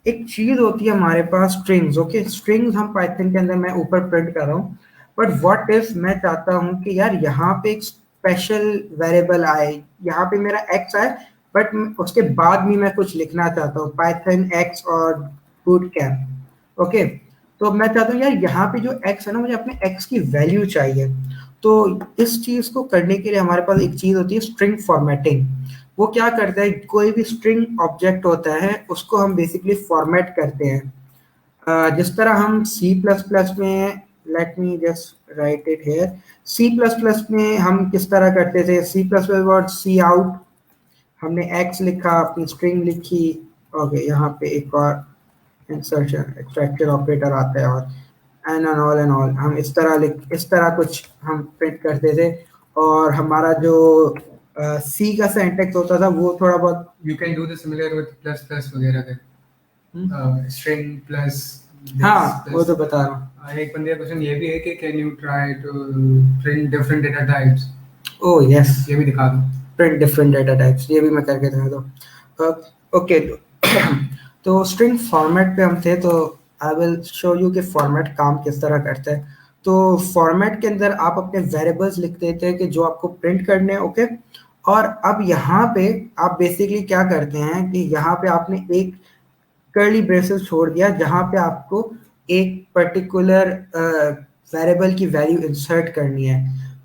एक चीज होती है हमारे पास स्ट्रिंग्स, ओके। स्ट्रिंग्स हम पाइथन के अंदर मैं ऊपर प्रिंट कर रहा हूँ, बट व्हाट इफ मैं चाहता हूँ कि यार यहाँ पे एक स्पेशल वेरिएबल आए, यहाँ पे मेरा x आए बट उसके बाद भी मैं कुछ लिखना चाहता हूँ पाइथन एक्स और बूट कैम्प। ओके, तो मैं चाहता हूँ यार यहाँ पे जो एक्स है ना, मुझे अपने एक्स की वैल्यू चाहिए। तो इस चीज को करने के लिए हमारे पास एक चीज होती है स्ट्रिंग फॉर्मेटिंग। वो क्या करता है, कोई भी स्ट्रिंग ऑब्जेक्ट होता है उसको हम बेसिकली फॉर्मेट करते हैं। जिस तरह हम सी प्लस प्लस में, let me just write it here, C plus plus में हम किस तरह करते थे, C plus plus word cout, हमने एक्स लिखा, अपनी स्ट्रिंग लिखी। ओके, यहाँ पे एक और इंसर्शन एक्सट्रैक्शन ऑपरेटर आता है, और एंड ऑल हम इस तरह इस तरह कुछ हम प्रिंट करते थे। और हमारा जो सी का सिंटैक्स होता था वो थोड़ा बहुत You can do the similar with plus plus वगैरह के string plus हाँ वो तो बता रहा हूँ। एक बंदे का क्वेश्चन ये भी है कि can you try to print different data types? Oh yes, ये भी दिखा दो। प्रिंट डिफरेंट डाटा टाइप्स, ये भी मैं करके दिखा दूँ। ओके, तो स्ट्रिंग फॉर्मेट पे हम थे, तो आई विल शो यू कि फॉर्मेट काम किस तरह करता है। तो फॉर्मेट के अंदर आप अपने वेरिएबल्स लिख देते हैं कि जो आपको प्रिंट करने हैं। ओके, और अब यहाँ पे आप बेसिकली क्या करते हैं कि यहाँ पे आपने एक कर्ली ब्रेसेस छोड़ दिया जहाँ पे आपको एक पर्टिकुलर वेरिएबल की वैल्यू इंसर्ट करनी है।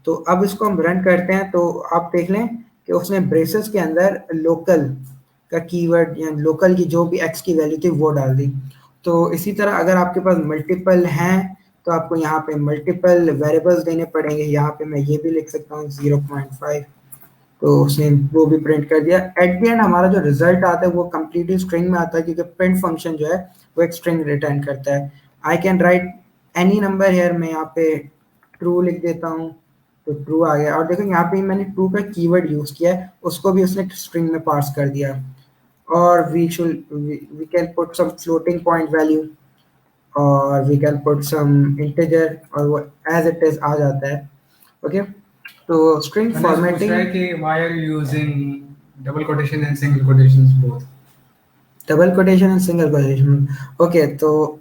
तो अब इसको हम रन करते हैं, तो आप देख लें कि उसने ब्रेसेस के अंदर लोकल का कीवर्ड या लोकल की जो भी एक्स की वैल्यू थी वो डाल दी। तो इसी तरह अगर आपके पास मल्टीपल हैं तो आपको यहाँ पे मल्टीपल वेरिएबल्स देने पड़ेंगे। यहाँ पे मैं ये भी लिख सकता हूँ 0.5, तो उसने वो भी प्रिंट कर दिया। एट द एंड हमारा जो रिजल्ट आता है वो कंप्लीटली स्ट्रिंग में आता है, क्योंकि प्रिंट फंक्शन जो है वो एक स्ट्रिंग रिटर्न करता है। I can write any number here, मैं यहाँ पे ट्रू लिख देता हूँ तो ट्रू आ गया। और देखो यहाँ पे मैंने ट्रू का कीवर्ड यूज किया है, उसको भी उसने स्ट्रिंग में पास कर दिया। और we can put some floating point value, और we can put some integer, और वो एज इट इज आ जाता है। ओके, तो स्ट्रिंग मैंने पूछ रहा है फॉर्मेटिंग, कि why are you using double quotation and single quotations both? Double quotation and single quotation. Okay, तो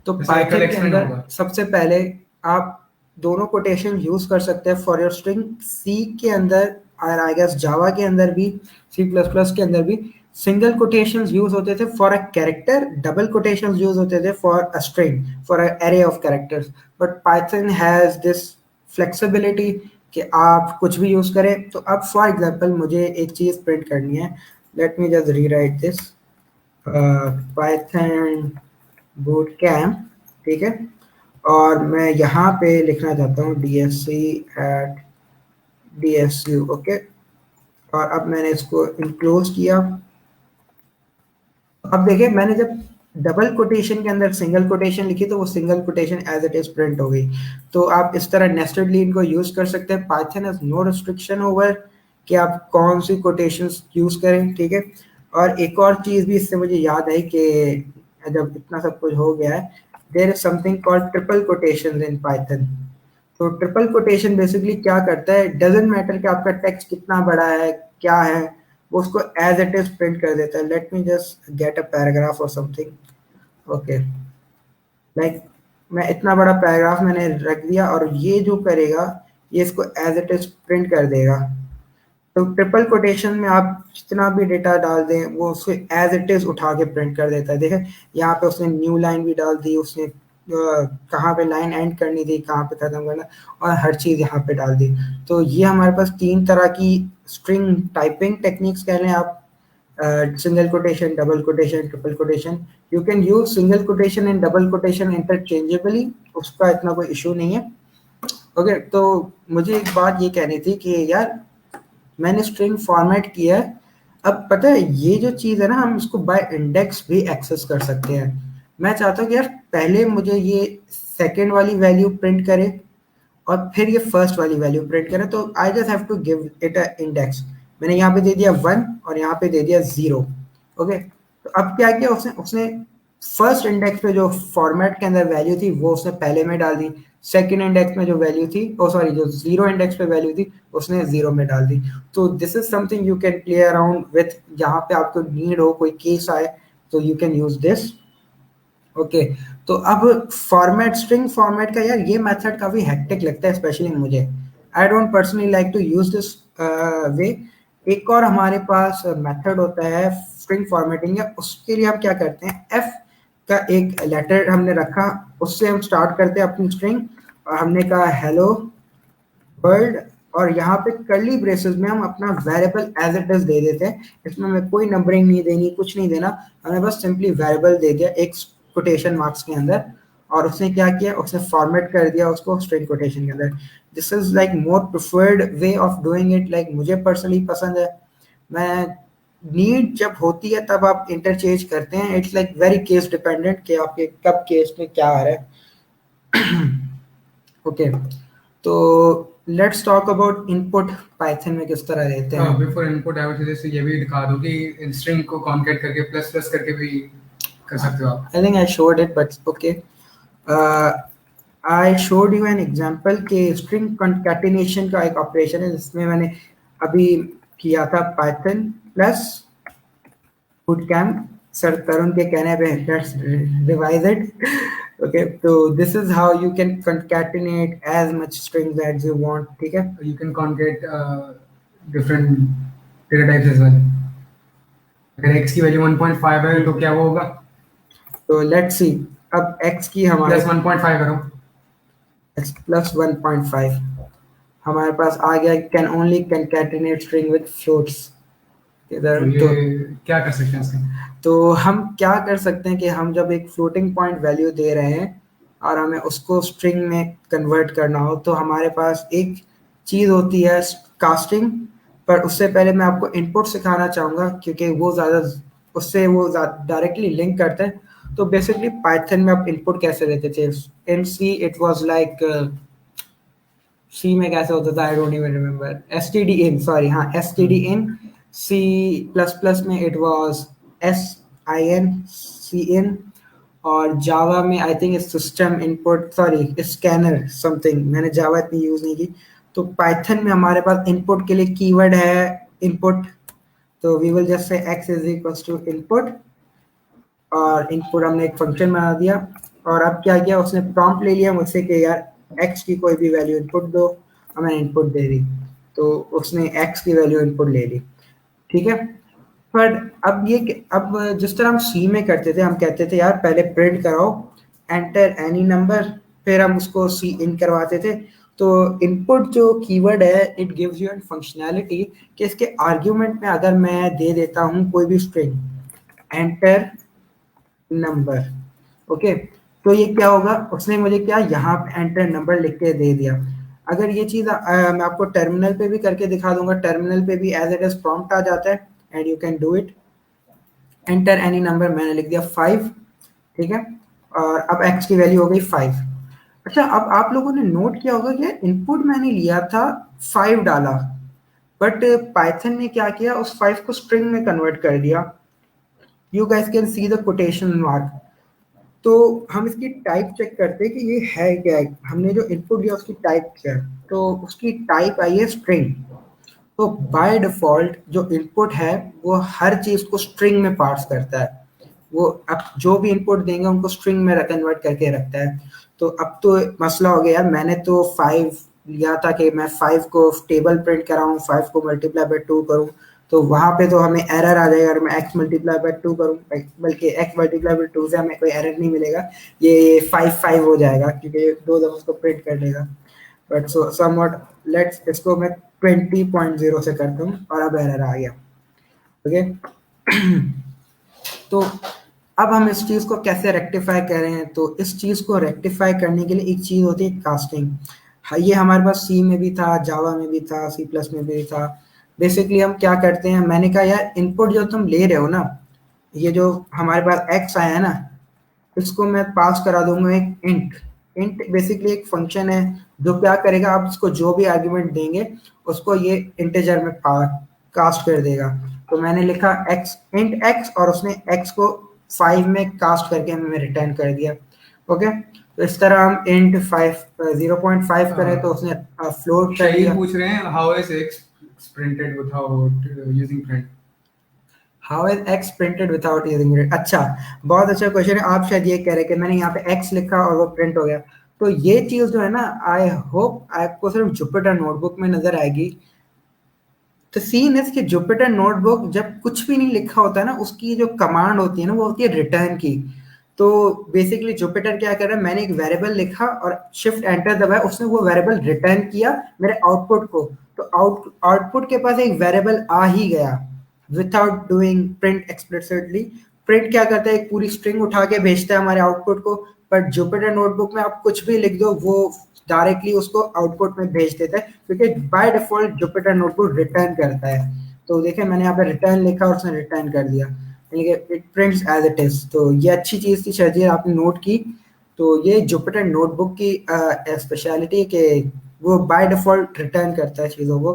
इसका पाइथन के explain अंदर होगा। सबसे पहले आप दोनों कोटेशन यूज कर सकते हैं फॉर योर स्ट्रिंग। सी के अंदर और आई गेस जावा के अंदर भी, सी प्लस प्लस के अंदर भी सिंगल कोटेशंस यूज होते थे for a character, double quotations use होते थे for a string, for a array of characters. But Python has this flexibility कि आप कुछ भी यूज करें। तो अब फॉर एग्जांपल मुझे एक चीज प्रिंट करनी है, late me just rewrite this Python boot camp, ठीक है। और मैं यहाँ पे लिखना चाहता हूँ dsc@dsu। ओके, और अब मैंने इसको इनक्लोज किया। अब देखिए मैंने जब डबल कोटेशन के अंदर सिंगल कोटेशन लिखी तो वो single quotation as it is print हो गई। तो आप इस तरह नेस्टेडली इनको यूज कर सकते हैं। Python has no restriction over कि आप कौन सी कोटेशंस यूज करें, ठीक है। और एक और चीज भी इससे मुझे याद आई कि जब इतना सब कुछ हो गया है, there is something called triple quotations in Python. तो ट्रिपल कोटेशन बेसिकली क्या करता है, डजंट मैटर कि आपका टेक्स्ट कितना बड़ा है क्या है, वो उसको एज इट इज प्रिंट कर देता है। Late me just get a paragraph और समथिंग। ओके, लाइक मैं इतना बड़ा पैराग्राफ मैंने रख दिया और ये जो करेगा ये इसको एज इट इज प्रिंट कर देगा। तो ट्रिपल कोटेशन में आप जितना भी डेटा डाल दें वो उसको एज इट इज उठा के प्रिंट कर देता है। देखें यहाँ पे उसने न्यू लाइन भी डाल दी, उसने कहाँ पे लाइन एंड करनी थी, कहाँ पे खत्म करना, और हर चीज यहाँ पे डाल दी। तो ये हमारे पास तीन तरह की स्ट्रिंग टाइपिंग टेक्निक्स कह लें आप, single quotation, double quotation, triple quotation. You can use single quotation and double quotation interchangeably, उसका इतना कोई इशू नहीं है। ओके, तो मुझे एक बात ये कहनी थी कि यार मैंने स्ट्रिंग फॉर्मेट किया है, अब पता है ये जो चीज़ है ना, हम इसको बाय इंडेक्स भी एक्सेस कर सकते हैं। मैं चाहता हूँ कि यार पहले मुझे ये सेकंड वाली वैल्यू प्रिंट करे और फिर ये फर्स्ट वाली वैल्यू प्रिंट करे, तो I just have to give it a index. मैंने यहाँ पे दे दिया 1 और यहाँ पे दे दिया 0। ओके, तो अब क्या किया उसने उसने फर्स्ट इंडेक्स पे जो फॉर्मेट के अंदर वैल्यू थी वो उसने पहले में डाल दी, सेकंड इंडेक्स में जो वैल्यू थी, ओ सॉरी, जो जीरो इंडेक्स पे वैल्यू थी उसने 0 में डाल दी। तो this is something you can play around with, जहाँ पे आपको नीड हो, कोई केस आए तो you can use this. Okay, तो अब फॉर्मेट, स्ट्रिंग फॉर्मेट का यार ये मेथड काफी हेक्टिक लगता है, स्पेशली मुझे। I don't personally like to use this way. एक और हमारे पास मेथड होता है स्ट्रिंग फॉर्मेटिंग है, उसके लिए हम क्या करते हैं, एफ का एक लेटर हमने रखा, उससे हम स्टार्ट करते हैं अपनी स्ट्रिंग, और हमने कहा हेलो वर्ल्ड, और यहाँ पे कर्ली ब्रेसेस में हम अपना वेरिएबल एज इट इज दे देते हैं, इसमें हमें कोई नंबरिंग नहीं देनी, कुछ नहीं देना, हमने बस सिंपली वेरिएबल दे दिया एक कोटेशन मार्क्स के अंदर, और उसने क्या किया, उसने फॉर्मेट कर दिया उसको स्ट्रिंग कोटेशन के अंदर। This is like more preferred way of doing it, like मुझे पर्सनली पसंद है। मैं नीड जब होती है तब आप इंटरचेंज करते हैं, it's like very case dependent कि आपके कब केस में क्या आ रहा है। ओके, तो let's talk about input Python में किस तरह देते हैं। बिफोर इनपुट आई वुड जैसे ये भी दिखा दो कि स्ट्रिंग को कॉन्कैट करके प्लस प्लस करके भी कर सकते हो आप। I think I showed it but okay, I showed you an example कि स्ट्रिंग कंकैटिनेशन का एक ऑपरेशन है जिसमें मैंने अभी किया था Python plus bootcamp, sir Tarun के कहने पे लेट्स रिवाइज इट। ओके, तो this is how you can concatenate as much strings as you want, ठीक है। You can concat different data types as well. अगर x की वैल्यू 1.5 है तो क्या वो होगा? तो लेट्स सी, अब x की हमारे प्लस 1.5 करो, x प्लस 1.5 हमारे पास आ गया, can only concatenate string with floats. इधर तो तो ये क्या कर सकते हैं इसके? तो हम क्या कर सकते हैं कि हम जब एक फ्लोटिंग पॉइंट वैल्यू दे रहे हैं और हमें उसको स्ट्रिंग में कन्वर्ट करना हो, तो हमारे पास एक चीज़ होती है कास्टिंग, पर उससे पहले मैं आपको इनपुट सिखाना चाहूँगा क्योंकि वो ज़्यादा उससे वो डायरेक्टली लिंक करते हैं। तो बेसिकली पाइथन में आप इनपुट कैसे देते थे, in C it was like, C में कैसे होता था, I don't even remember, S T D in, sorry हाँ S T D in, C plus plus में it was S I N C in, और जावा में I think system input, sorry scanner something, मैंने Java इतनी use नहीं की। तो Python में हमारे पास इनपुट के लिए कीवर्ड है इनपुट, तो we will just say x is equal to input, और इनपुट हमने एक फंक्शन बना दिया, और अब क्या किया, उसने प्रॉम्प्ट ले लिया मुझसे कि यार x की कोई भी वैल्यू इनपुट दो, और मैंने इनपुट दे दी, तो उसने x की वैल्यू इनपुट ले ली, ठीक है। पर अब अब जिस तरह हम सी में करते थे, हम कहते थे यार पहले प्रिंट कराओ एंटर एनी नंबर, फिर हम उसको सी इन करवाते थे। तो इनपुट जो कीवर्ड है it gives you an functionality कि इसके आर्ग्यूमेंट में अगर मैं दे देता हूँ कोई भी स्ट्रिंग एंटर नंबर, ओके, तो ये क्या होगा, उसने मुझे क्या यहाँ पे एंटर नंबर लिख के दे दिया। अगर ये चीज़ मैं आपको टर्मिनल पे भी करके दिखा दूंगा, टर्मिनल पे भी एज इट इज प्रॉम्प्ट आ जाता है and you can do it, enter any number, मैंने लिख दिया 5, ठीक है, और अब x की वैल्यू हो गई 5। अच्छा, अब आप लोगों ने नोट किया होगा कि इनपुट मैंने लिया था 5 डाला, बट पाइथन ने क्या किया, उस 5 को स्ट्रिंग में कन्वर्ट कर दिया। You guys can see the quotation mark. तो हम इसकी टाइप चेक करते हैं कि ये है क्या है, हमने जो इनपुट दिया उसकी टाइप क्या है, तो उसकी टाइप आई है स्ट्रिंग। तो बाय डिफॉल्ट जो इनपुट है वो हर चीज को स्ट्रिंग में पार्स करता है, वो अब जो भी इनपुट देंगे उनको स्ट्रिंग में कन्वर्ट करके रखता है। तो अब तो मसला हो गया यार, मैंने तो 5 लिया था कि मैं 5 को टेबल प्रिंट कराऊं, 5 को मल्टीप्लाई बाय 2 करूं, तो वहां पे तो हमें एरर आ जाएगा अगर मैं x मल्टीप्लाई बाय 2 करूं, बल्कि x मल्टीप्लाई बाय 2 से हमें कोई एरर नहीं मिलेगा, ये 5 हो जाएगा क्योंकि दो दफा उसको प्रिंट कर देगा। बट सो समवॉट, लेट्स इसको मैं 20.0 से करता हूँ और अब एरर आ गया, ओके। तो अब हम इस चीज को कैसे रेक्टिफाई करें, तो इस चीज को रेक्टिफाई करने के लिए एक चीज होती है कास्टिंग। ये हमारे पास सी में भी था, जावा में भी था, सी प्लस में भी था। बेसिकली हम क्या करते हैं, मैंने कहा यार इनपुट जो तुम ले रहे हो ना, ये जो हमारे पास एक्स आया है ना, इसको मैं पास करा दूंगा एक इंट। इंट बेसिकली एक फंक्शन है जो क्या करेगा, आप इसको जो भी आर्ग्यूमेंट देंगे उसको ये इंटीजर में कास्ट कर देगा। तो मैंने लिखा एक्स, इंट एक्स, और उसने एक्स को 5 में कास्ट करके हमें रिटर्न कर दिया, ओके। तो इस तरह हम इंट 0.5 करें तो उसने फ्लोट कर दिया। पूछ रहे हैं how is x printed without using print? How is x printed without using it? अच्छा, बहुत अच्छा क्वेश्चन है। आप शायद ये कह रहे हैं कि मैंने यहाँ पे एक्स लिखा और वो प्रिंट हो गया। तो ये चीज जो है ना, आई होप आपको सिर्फ जुपिटर नोटबुक में नजर आएगी। तो सीन इज कि जुपिटर नोटबुक जब कुछ भी नहीं लिखा होता है ना, उसकी जो कमांड होती है ना, वो होती है रिटर्न की। तो बेसिकली जुपिटर क्या कर रहा है, मैंने एक वेरिएबल लिखा और शिफ्ट एंटर दबाया, उसने वो वेरिएबल रिटर्न किया मेरे आउटपुट को। तो आउटपुट के पास एक वेरिएबल आ ही गया without doing print explicitly. Print क्या करता है, एक पूरी स्ट्रिंग उठा के भेजता है हमारे आउटपुट को। बट जुपिटर नोटबुक में आप कुछ भी लिख दो, वो डायरेक्टली उसको आउटपुट में भेज देता है, क्योंकि by default Jupyter notebook return करता है। तो देखिए मैंने यहाँ पे रिटर्न लिखा और उसने रिटर्न कर दिया, it prints as it is. तो ये अच्छी चीज थी शायद आपने नोट की। तो ये जुपिटर नोटबुक की स्पेशलिटी है कि वो बाय डिफॉल्ट रिटर्न करता है चीजों को।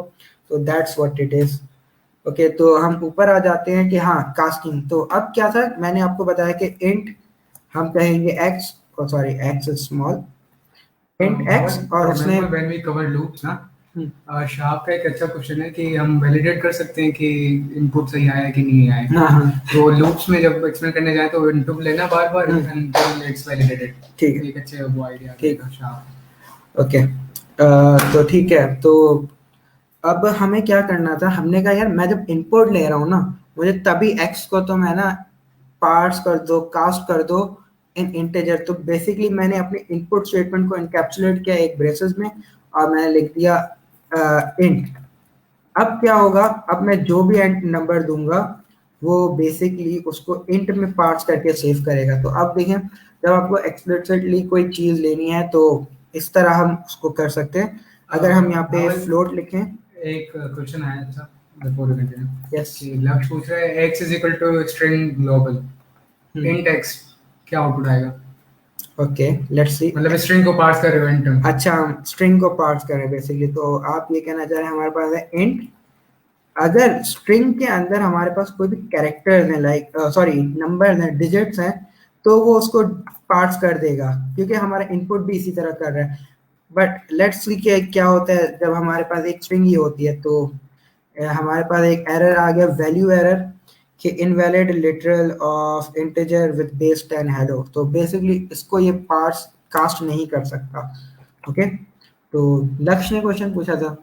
तो that's what it is. Okay, तो हम ऊपर आ जाते हैं कि हाँ कास्टिंग। तो अब क्या था, मैंने आपको बताया कि इंट हम कहेंगे x, sorry x is small, int x, और उसने व्हेन वी कवर लूप्स ना, हम्म, शार्प का एक अच्छा क्वेश्चन है कि हम वैलिडेट कर सकते हैं कि इनपुट सही आया है कि नहीं आया है। हाँ हाँ तो लूप्स में जब एक्सप्लेन करने जाए तो इनपुट लेना बार बार हम्म। And it's validated. ठीक है, एक अच्छे वो आइडिया ठीक। है शार्प। ओके, तो ठीक है। तो अब हमें क्या करना था, हमने कहा यार मैं जब इनपुट ले रहा हूँ ना, मुझे तभी एक्स को तो मैं ना पार्स कर दो, कास्ट कर दो इन इंटीजर। तो बेसिकली मैंने अपने इनपुट स्टेटमेंट को इनकैप्सुलेट किया एक ब्रेसेस में, और मैंने लिख दिया इंट। अब क्या होगा, अब मैं जो भी एंड नंबर दूंगा वो बेसिकली उसको इंट में पार्स करके सेव करेगा। तो अब देखें, जब आपको एक्सप्लिसिटली कोई चीज लेनी है तो इस तरह हम उसको कर सकते हैं। अगर हम यहाँ पे फ्लोट लिखें, एक क्वेश्चन आया था बिफोर वी कंटिन्यू। यस, कि लक्ष्य पूछ रहा है x is equal to string global int x, क्या आउटपुट आएगा? Okay let's see. मतलब स्ट्रिंग को पार्स कर रहे हो इंट। अच्छा, हम स्ट्रिंग को पार्स कर रहे हैं बेसिकली। तो आप ये कहना चाह रहे हैं हमारे पास है इंट, अगर स्ट्रिंग के अंदर हमारे पास कोई भी कैरेक्टर्स हैं, लाइक सॉरी नंबर्स हैं, डिजिट्स हैं, तो वो उसको पार्स कर देगा, क्योंकि हमारा इनपुट भी इसी तरह कर रहा है। बट लेट्स सी कि क्या होता है जब हमारे पास एक स्ट्रिंग ही होती है। तो हमारे पास एक एरर आ गया, वैल्यू एरर, कि invalid literal of integer with base 10 hello. तो बेसिकली इसको ये पार्स कास्ट नहीं कर सकता। ओके, तो लक्ष्य ने क्वेश्चन पूछा था।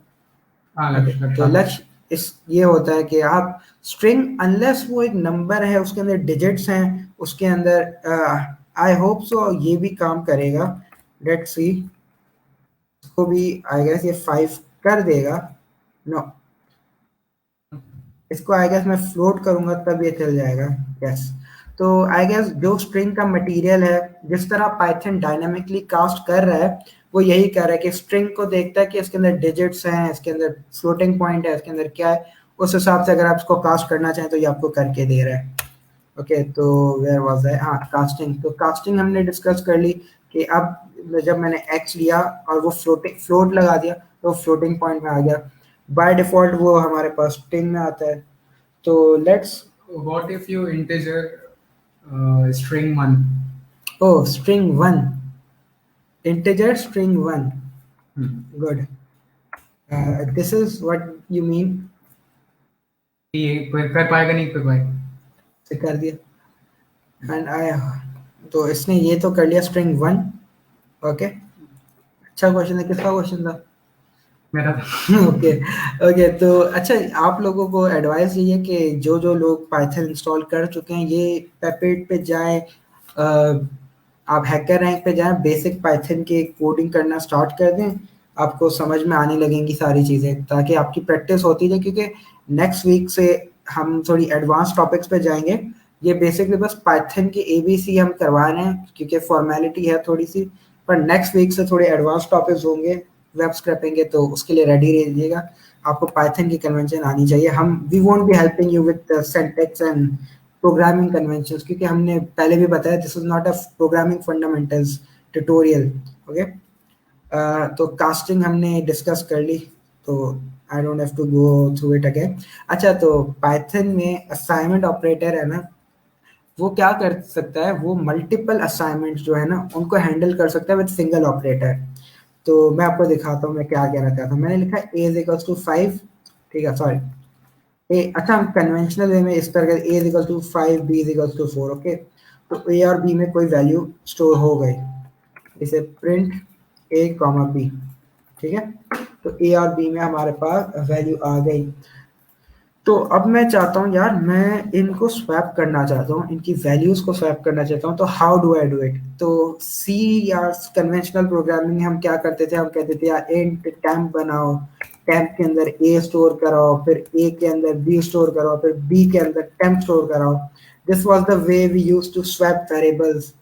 हाँ तो लक्ष्य इस ये होता है कि आप स्ट्रिंग, अनलेस वो एक नंबर है उसके अंदर डिजिट्स हैं, उसके अंदर आई होप सो ये भी काम करेगा। लेट्स सी, इसको भी आई गेस ये 5 कर देगा। नो, इसको आई गेस मैं फ्लोट करूंगा तब ये चल जाएगा। यस, तो आई गेस जो स्ट्रिंग का मटेरियल है, जिस तरह पाइथन डायनामिकली कास्ट कर रहा है, वो यही कर रहा है कि स्ट्रिंग को देखता है कि इसके अंदर डिजिट्स हैं, इसके अंदर फ्लोटिंग पॉइंट है, इसके अंदर क्या है, उस हिसाब से अगर आप इसको कास्ट करना चाहें तो ये आपको करके दे रहा है। ओके, तो वेयर वाज आई, हाँ कास्टिंग। तो कास्टिंग हमने डिस्कस कर ली कि अब जब मैंने एक्स लिया और वो फ्लोट लगा दिया तो फ्लोटिंग पॉइंट में आ गया। बाय डिफॉल्ट वो हमारे पास स्ट्रिंग में आता है। तो let's, what if you integer string 1? oh string 1, integer string 1, good. This is what you mean, ये कर पाएगा नहीं कर पाएगा? से कर दिया एंड आई, तो इसने ये तो कर लिया स्ट्रिंग 1। ओके, अच्छा क्वेश्चन है। किसका क्वेश्चन था? मेरा ओके ओके, तो अच्छा आप लोगों को एडवाइस ये है कि जो जो लोग पाइथन इंस्टॉल कर चुके हैं ये पेपेट पे जाएं, आप हैकर रैंक पे जाएं, बेसिक पाइथन के कोडिंग करना स्टार्ट कर दें, आपको समझ में आने लगेंगी सारी चीज़ें, ताकि आपकी प्रैक्टिस होती जाए। क्योंकि नेक्स्ट वीक से हम थोड़ी एडवांस टॉपिक्स पे जाएंगे। ये बेसिकली बस पाइथन की एबीसी हम करवा रहे हैं क्योंकि फॉर्मेलिटी है थोड़ी सी, पर नेक्स्ट वीक से थोड़े एडवांस टॉपिक्स होंगे वेब स्क्रैपिंग के, तो उसके लिए रेडी रहिएगा। आपको पाइथन की कन्वेंशन आनी चाहिए। हम we won't be helping you with syntax and programming conventions, क्योंकि हमने पहले भी बताया this is not a programming fundamentals tutorial. Okay, तो कास्टिंग हमने डिस्कस कर ली, तो I don't have to go through it again. अच्छा, तो पाइथन में असाइनमेंट ऑपरेटर है ना, वो क्या कर सकता है, वो मल्टीपल असाइनमेंट्स जो है ना उनको हैंडल कर सकता है विद सिंगल ऑपरेटर। तो मैं आपको दिखाता हूँ मैं क्या कहना चाहता हूँ। मैंने लिखा a इज इक्वल्स टू 5, ठीक है, सॉरी ए, अच्छा हम कन्वेंशनल वे में इस तरह a is equals to 5, b is equals to 4। Okay, तो a और b में कोई वैल्यू स्टोर हो गई, इसे प्रिंट a, b, ठीक है। तो a और b में हमारे पास वैल्यू आ गई। तो अब मैं चाहता हूँ यार, मैं इनको स्वैप करना चाहता हूँ, इनकी वैल्यूज को स्वैप करना चाहता हूँ। तो how do I do it? तो सी या कन्वेंशनल प्रोग्रामिंग में हम क्या करते थे, हम कहते थे यार इंट टेम्प बनाओ, टेम्प के अंदर ए स्टोर कराओ, फिर ए के अंदर बी स्टोर कराओ, फिर बी के अंदर टेम्प स्टोर कराओ। This was the way we use to swap variables,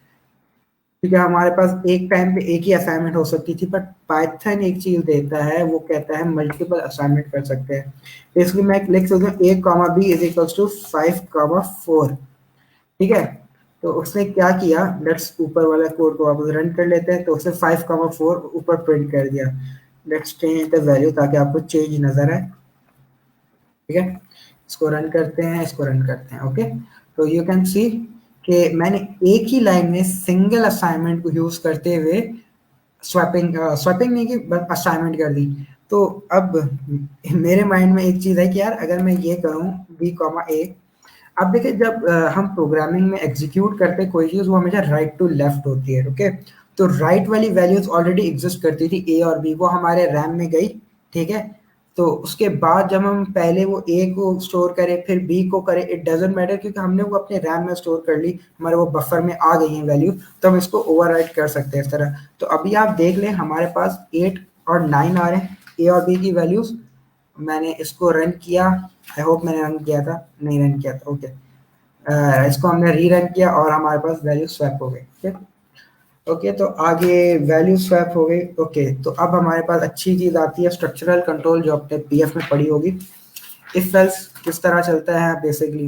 क्योंकि हमारे पास एक टाइम पे एक ही असाइनमेंट हो सकती थी। बट पाइथन एक चीज देता है, वो कहता है मल्टीपल असाइनमेंट कर सकते हैं। इसलिए मैं लिख सकता हूँ a comma b is equals to 5 comma 4। ठीक है, तो उसने क्या किया, लेट्स ऊपर वाला कोड को वापस रन कर लेते हैं। तो उसने 5 कॉमा 4 ऊपर प्रिंट कर दिया। लेट्स चेंज द वैल्यू ताकि आपको चेंज नजर आए। ठीक है, इसको रन करते हैं, इसको रन करते हैं। ओके, तो यू कैन सी कि मैंने एक ही लाइन में सिंगल असाइनमेंट को यूज करते हुए स्वैपिंग नहीं की, बस असाइनमेंट कर दी। तो अब मेरे माइंड में एक चीज है कि यार अगर मैं ये करूं बी कॉमा ए, अब देखिए जब हम प्रोग्रामिंग में एग्जीक्यूट करते हैं कोई चीज, वो हमेशा राइट टू लेफ्ट होती है। ओके, तो राइट वाली वैल्यूज ऑलरेडी एग्जिस्ट करती थी, ए और बी, वो हमारे रैम में गई। ठीक है, तो उसके बाद जब हम पहले वो ए को स्टोर करें फिर बी को करें, इट डजेंट मैटर, क्योंकि हमने वो अपने रैम में स्टोर कर ली, हमारे वो बफर में आ गई है वैल्यू, तो हम इसको ओवरराइट कर सकते हैं इस तरह। तो अभी आप देख लें हमारे पास 8 और 9 आ रहे हैं, ए और बी की वैल्यूज। मैंने इसको रन किया, आई होप मैंने रन किया था, नहीं रन किया था। ओके, इसको हमने री रन किया और हमारे पास वैल्यू स्वैप हो गई। ओके, तो आगे वैल्यू स्वैप हो गई। ओके, तो अब हमारे पास अच्छी चीज आती है स्ट्रक्चरल कंट्रोल, जो आपने पीएफ में पढ़ी होगी। इफ एल्स किस तरह चलता है बेसिकली,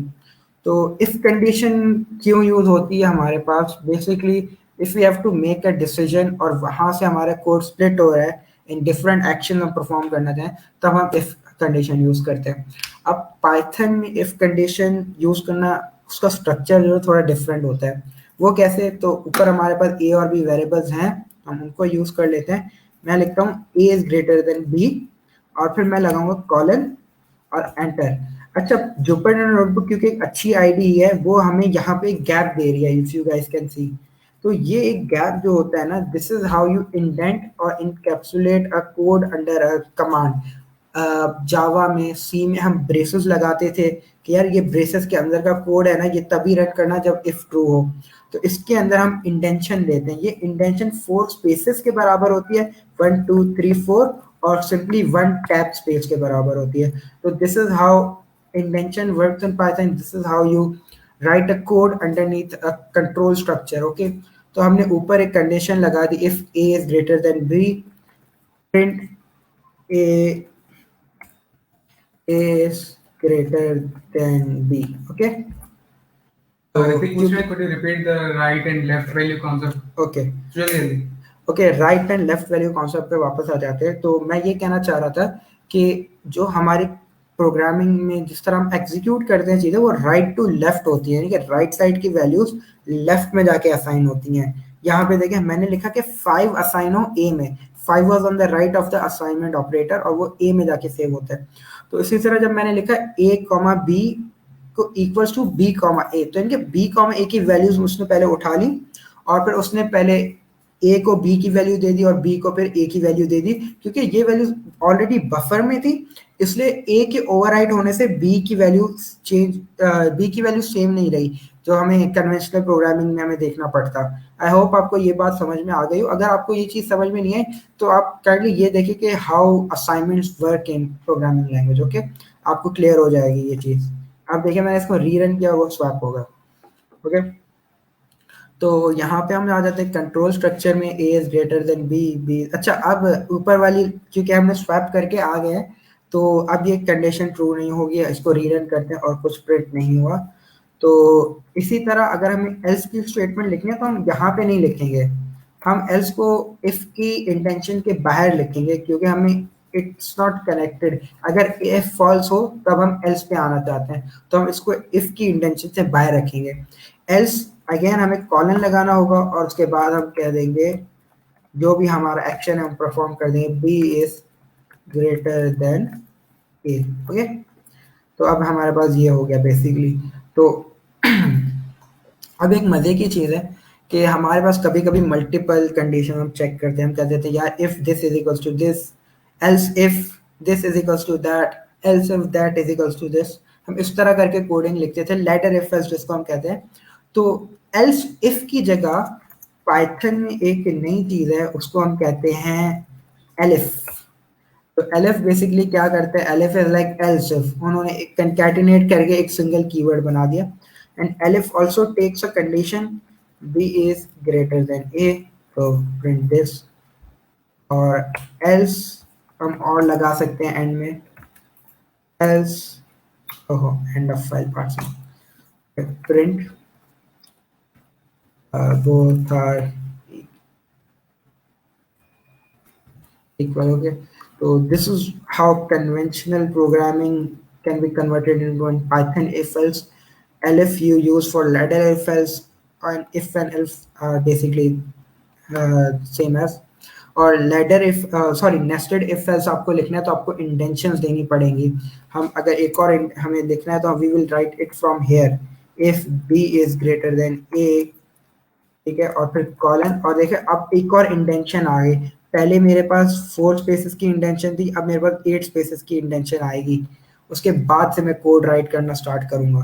तो इफ कंडीशन क्यों यूज होती है हमारे पास, basically if we have to make a decision और वहां से हमारा कोड स्प्लिट हो रहा है, इन डिफरेंट एक्शन हम परफॉर्म करना चाहें, तब हम इफ कंडीशन यूज करते हैं। अब पाइथन में इफ कंडीशन यूज करना, उसका स्ट्रक्चर जो थोड़ा डिफरेंट होता है। वो कैसे, तो ऊपर हमारे पास ए और बी वेरिएबल्स हैं, हम उनको यूज कर लेते हैं। मैं लिखता हूँ ए इज ग्रेटर देन बी, और फिर मैं लगाऊंगा कॉलन और एंटर। अच्छा, जुपिटर नोटबुक क्योंकि एक अच्छी आईडी है, वो हमें यहाँ पे गैप दे रही है, if you guys can see. तो ये एक गैप जो होता है ना, this is how you indent और encapsulate a code under a command. Java में, सी में हम ब्रेसेस लगाते थे कि यार ये ब्रेसेस के अंदर का कोड है ना, ये तभी रन करना जब इफ ट्रू हो। तो इसके अंदर हम इंडेंशन लेते हैं, ये इंडेंशन 4 स्पेसेस के बराबर होती है, 1 2 3 4, और सिंपली 1 टैब स्पेस के बराबर होती है। तो this is how indentation works in Python. This is how you write a code underneath a control structure. Okay, तो हमने ऊपर एक कंडीशन लगा दी, if a is greater than b, print a is greater than b. Okay, Ritik पूछ रहे हैं, could you repeat the right and left value concept? okay, Really? Okay, right and left value concept पे वापस आ जाते हैं। तो मैं ये कहना चाह रहा था कि जो हमारी प्रोग्रामिंग में जिस तरह हम एग्जीक्यूट करते हैं चीज़ें, वो राइट टू लेफ्ट होती है, यानी कि राइट साइड की वैल्यूज लेफ्ट में जाके असाइन होती हैं। यहाँ पे देखिए मैंने लिखा कि 5 असाइन हो ए में, 5 was on the right of the assignment operator, और वो ए में जाके सेव होता है। तो इसी तरह जब मैंने लिखा ए कॉमा बी को इक्वल्स टू बी कॉमा ए, तो इनके बी कॉमा ए की वैल्यूज उसने पहले उठा ली, और फिर उसने पहले ए को बी की वैल्यू दे दी और बी को फिर ए की वैल्यू दे दी। क्योंकि ये वैल्यू ऑलरेडी बफर में थी, इसलिए ए के ओवरराइट होने से बी की वैल्यू सेम नहीं रही, जो हमें कन्वेंशनल प्रोग्रामिंग में हमें देखना पड़ता। आई होप आपको ये बात समझ में आ गई हो। अगर आपको ये चीज समझ में नहीं है तो आप काइंडली ये देखिए कि how assignments work in programming language. Okay, आपको क्लियर हो जाएगी ये चीज। अब देखिए मैंने इसको रीरन किया, वो स्वैप होगा। ओके, तो यहाँ पे हम आ जाते हैं कंट्रोल स्ट्रक्चर में, A is greater than B, B. अच्छा, अब ऊपर वाली क्योंकि हमने स्वैप करके आ गए हैं, तो अब ये कंडीशन ट्रू नहीं होगी। इसको रीरन करते हैं और कुछ प्रिंट नहीं हुआ। तो इसी तरह अगर हमें एल्स की स्टेटमेंट लिखनी है तो हम यहाँ पे नहीं लिखेंगे, हम एल्स को इफ की इंटेंशन के बाहर लिखेंगे, क्योंकि हमें इट्स नॉट कनेक्टेड। अगर इफ फॉल्स हो तब हम एल्स पे आना चाहते हैं, तो हम इसको इफ की इंटेंशन से बाहर रखेंगे। एल्स अगेन हमें कॉलन लगाना होगा, और उसके बाद हम कह देंगे जो भी हमारा एक्शन है हम परफॉर्म कर देंगे, b is greater than a. Okay, तो अब हमारे पास ये हो गया बेसिकली। तो अब एक मजे की चीज है कि हमारे पास कभी कभी मल्टीपल कंडीशन हम चेक करते हैं। हम कहते थे यार if this is equals to this, else if this is equals to that, else if that is equals to this. हम इस तरह करके कोडिंग लिखते थे, लेटर इफ एल्स जिसको हम कहते हैं। तो एल्स इफ की जगह पाइथन में एक नई चीज है, उसको हम कहते हैं एलिफ। तो एलिफ बेसिकली क्या करते हैं, elif is like else if, उन्होंने एक कंकैटिनेट करके एक सिंगल कीवर्ड बना दिया। And elif also takes a condition B is greater than A, तो प्रिंट दिस। और एल्स हम और लगा सकते हैं एंड में, एल्स ओहो end of file parsing, print both are equal. Okay, so this is how conventional programming can be converted into in Python. If else, elif you use for ladder if else, and if and else are basically same as। और ladder if sorry nested if else आपको लिखना है तो आपको इंडेंशंस देनी पड़ेंगी। हम अगर एक और हमें लिखना है तो we will write it from here, if b is greater than a, ठीक है, और फिर कॉलन। और देखिए अब एक और इंडेंशन आ गई, पहले मेरे पास 4 स्पेसेस की इंडेंशन थी, अब मेरे पास 8 स्पेसेस की इंडेंशन आएगी, उसके बाद से मैं कोड राइट करना स्टार्ट करूंगा।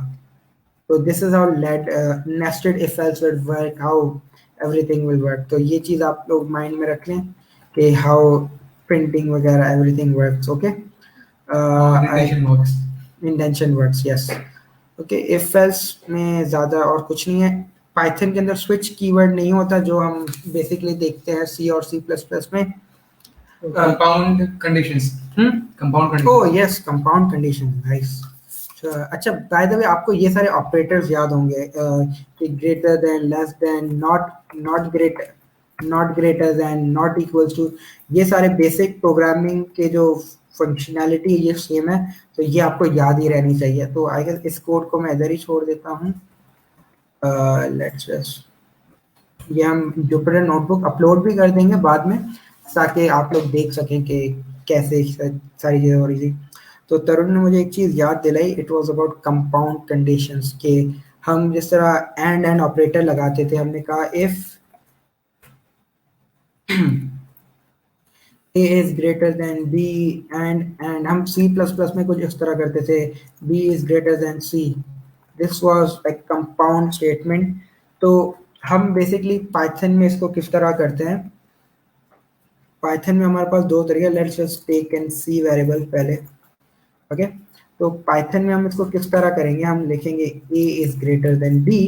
तो this is how nested if else will work, how everything will work. तो ये चीज आप लोग माइंड में रख लें कि हाउ प्रिंटिंग वगैरह everything works. Okay, indentation works, yes. Okay, if else में ज्यादा और कुछ नहीं है। पाइथन के अंदर स्विच कीवर्ड नहीं होता जो हम बेसिकली देखते हैं सी और सी प्लस प्लस में। Compound conditions, compound conditions, oh yes, compound condition, nice. अच्छा, बाय द वे आपको ये सारे ऑपरेटर्स याद होंगे कि greater than, less than, not greater, not greater than, not equals to, ये सारे बेसिक प्रोग्रामिंग के जो फंक्शनैलिटी ये सेम है, तो ये आपको याद ही रहनी चाहिए। तो आई गेस इस कोड को मैं इधर ही छोड़ देता हूँ। लेट्स जस्ट, ये हम जुपिटर नोटबुक अपलोड भी कर देंगे बाद में, ताकि आप लोग देख सकें कि कैसे सारी चीज़ें हो रही थी। तो तरुण ने मुझे एक चीज़ याद दिलाई, it was about compound conditions, के हम जिस तरह एंड ऑपरेटर लगाते थे, हमने कहा if a is greater than b and हम C++ में कुछ इस तरह करते थे, b is greater than c, this was like compound statement। तो हम बेसिकली पाइथन में इसको किस तरह करते हैं, पाइथन में हमारे पास 2 तरीके, let's just take and see variable पहले। ओके, तो पाइथन में हम इसको किस तरह करेंगे, हम लिखेंगे a is greater than b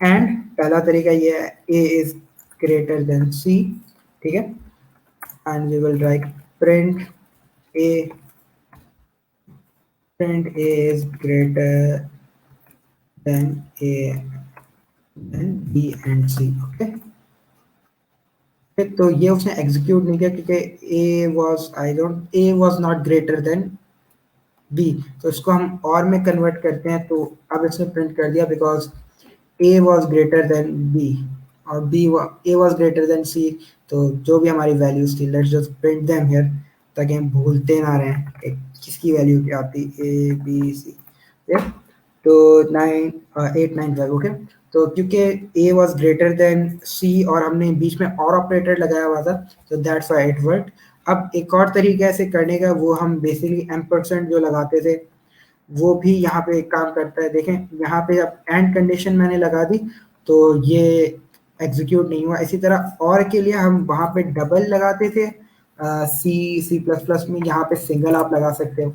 and पहला तरीका ये है a is greater than c, ठीक है, and we will write print a is greater than a than b and c। Okay, तो ये उसने एग्जीक्यूट नहीं किया क्योंकि a was not greater than b, तो इसको हम और में कन्वर्ट करते हैं, तो अब इसने प्रिंट कर दिया because a was greater than b और a was greater than c, तो जो भी हमारी वैल्यूज थी, let's just print them here ताकि हम भूलते ना रहें कि किसकी वैल्यू क्या आती, a b c, तो 8 9 5। ओके, तो क्योंकि a was greater than c और हमने बीच में और ऑपरेटर लगाया हुआ था, तो दैट्स व्हाई इट वर्कड। अब एक और तरीका से करने का, वो हम बेसिकली एम्परसेंड जो लगाते थे वो भी यहाँ पे काम करता है। देखें यहाँ पे अब एंड कंडीशन मैंने लगा दी तो ये एग्जीक्यूट नहीं हुआ। इसी तरह और के लिए हम वहाँ पे डबल लगाते थे, सी प्लस प्लस में यहाँ पे सिंगल आप लगा सकते हो।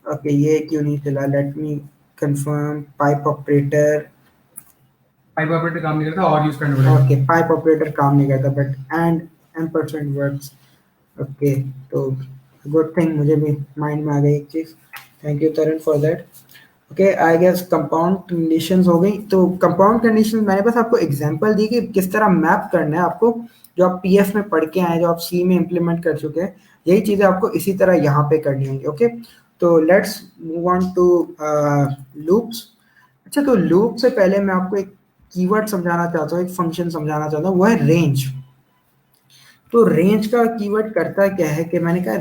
ओके, ये क्यों नहीं चला, let me confirm, pipe operator काम नहीं करता और यूज करना पड़ेगा। ओके, पाइप ऑपरेटर काम नहीं करता but and ampersand works. Okay, तो गुड थिंग, मुझे भी माइंड में आ गई एक चीज़, thank you Tarun for that. Okay, I guess compound conditions हो गई। तो कंपाउंड कंडीशंस मैंने बस आपको एग्जांपल दी कि किस तरह मैप करना है आपको, जो आप पीएफ में पढ़ के आए, जो आप सी में इम्प्लीमेंट कर चुके हैं, यही चीज़ें आपको इसी तरह यहाँ पे करनी होंगी। ओके, तो let's move on to loops. अच्छा, तो लूप से पहले मैं आपको एक कीवर्ड समझाना चाहता हूँ, एक फंक्शन समझाना चाहता हूँ, वो है रेंज। तो रेंज का कीवर्ड करता क्या है कि मैंने कहा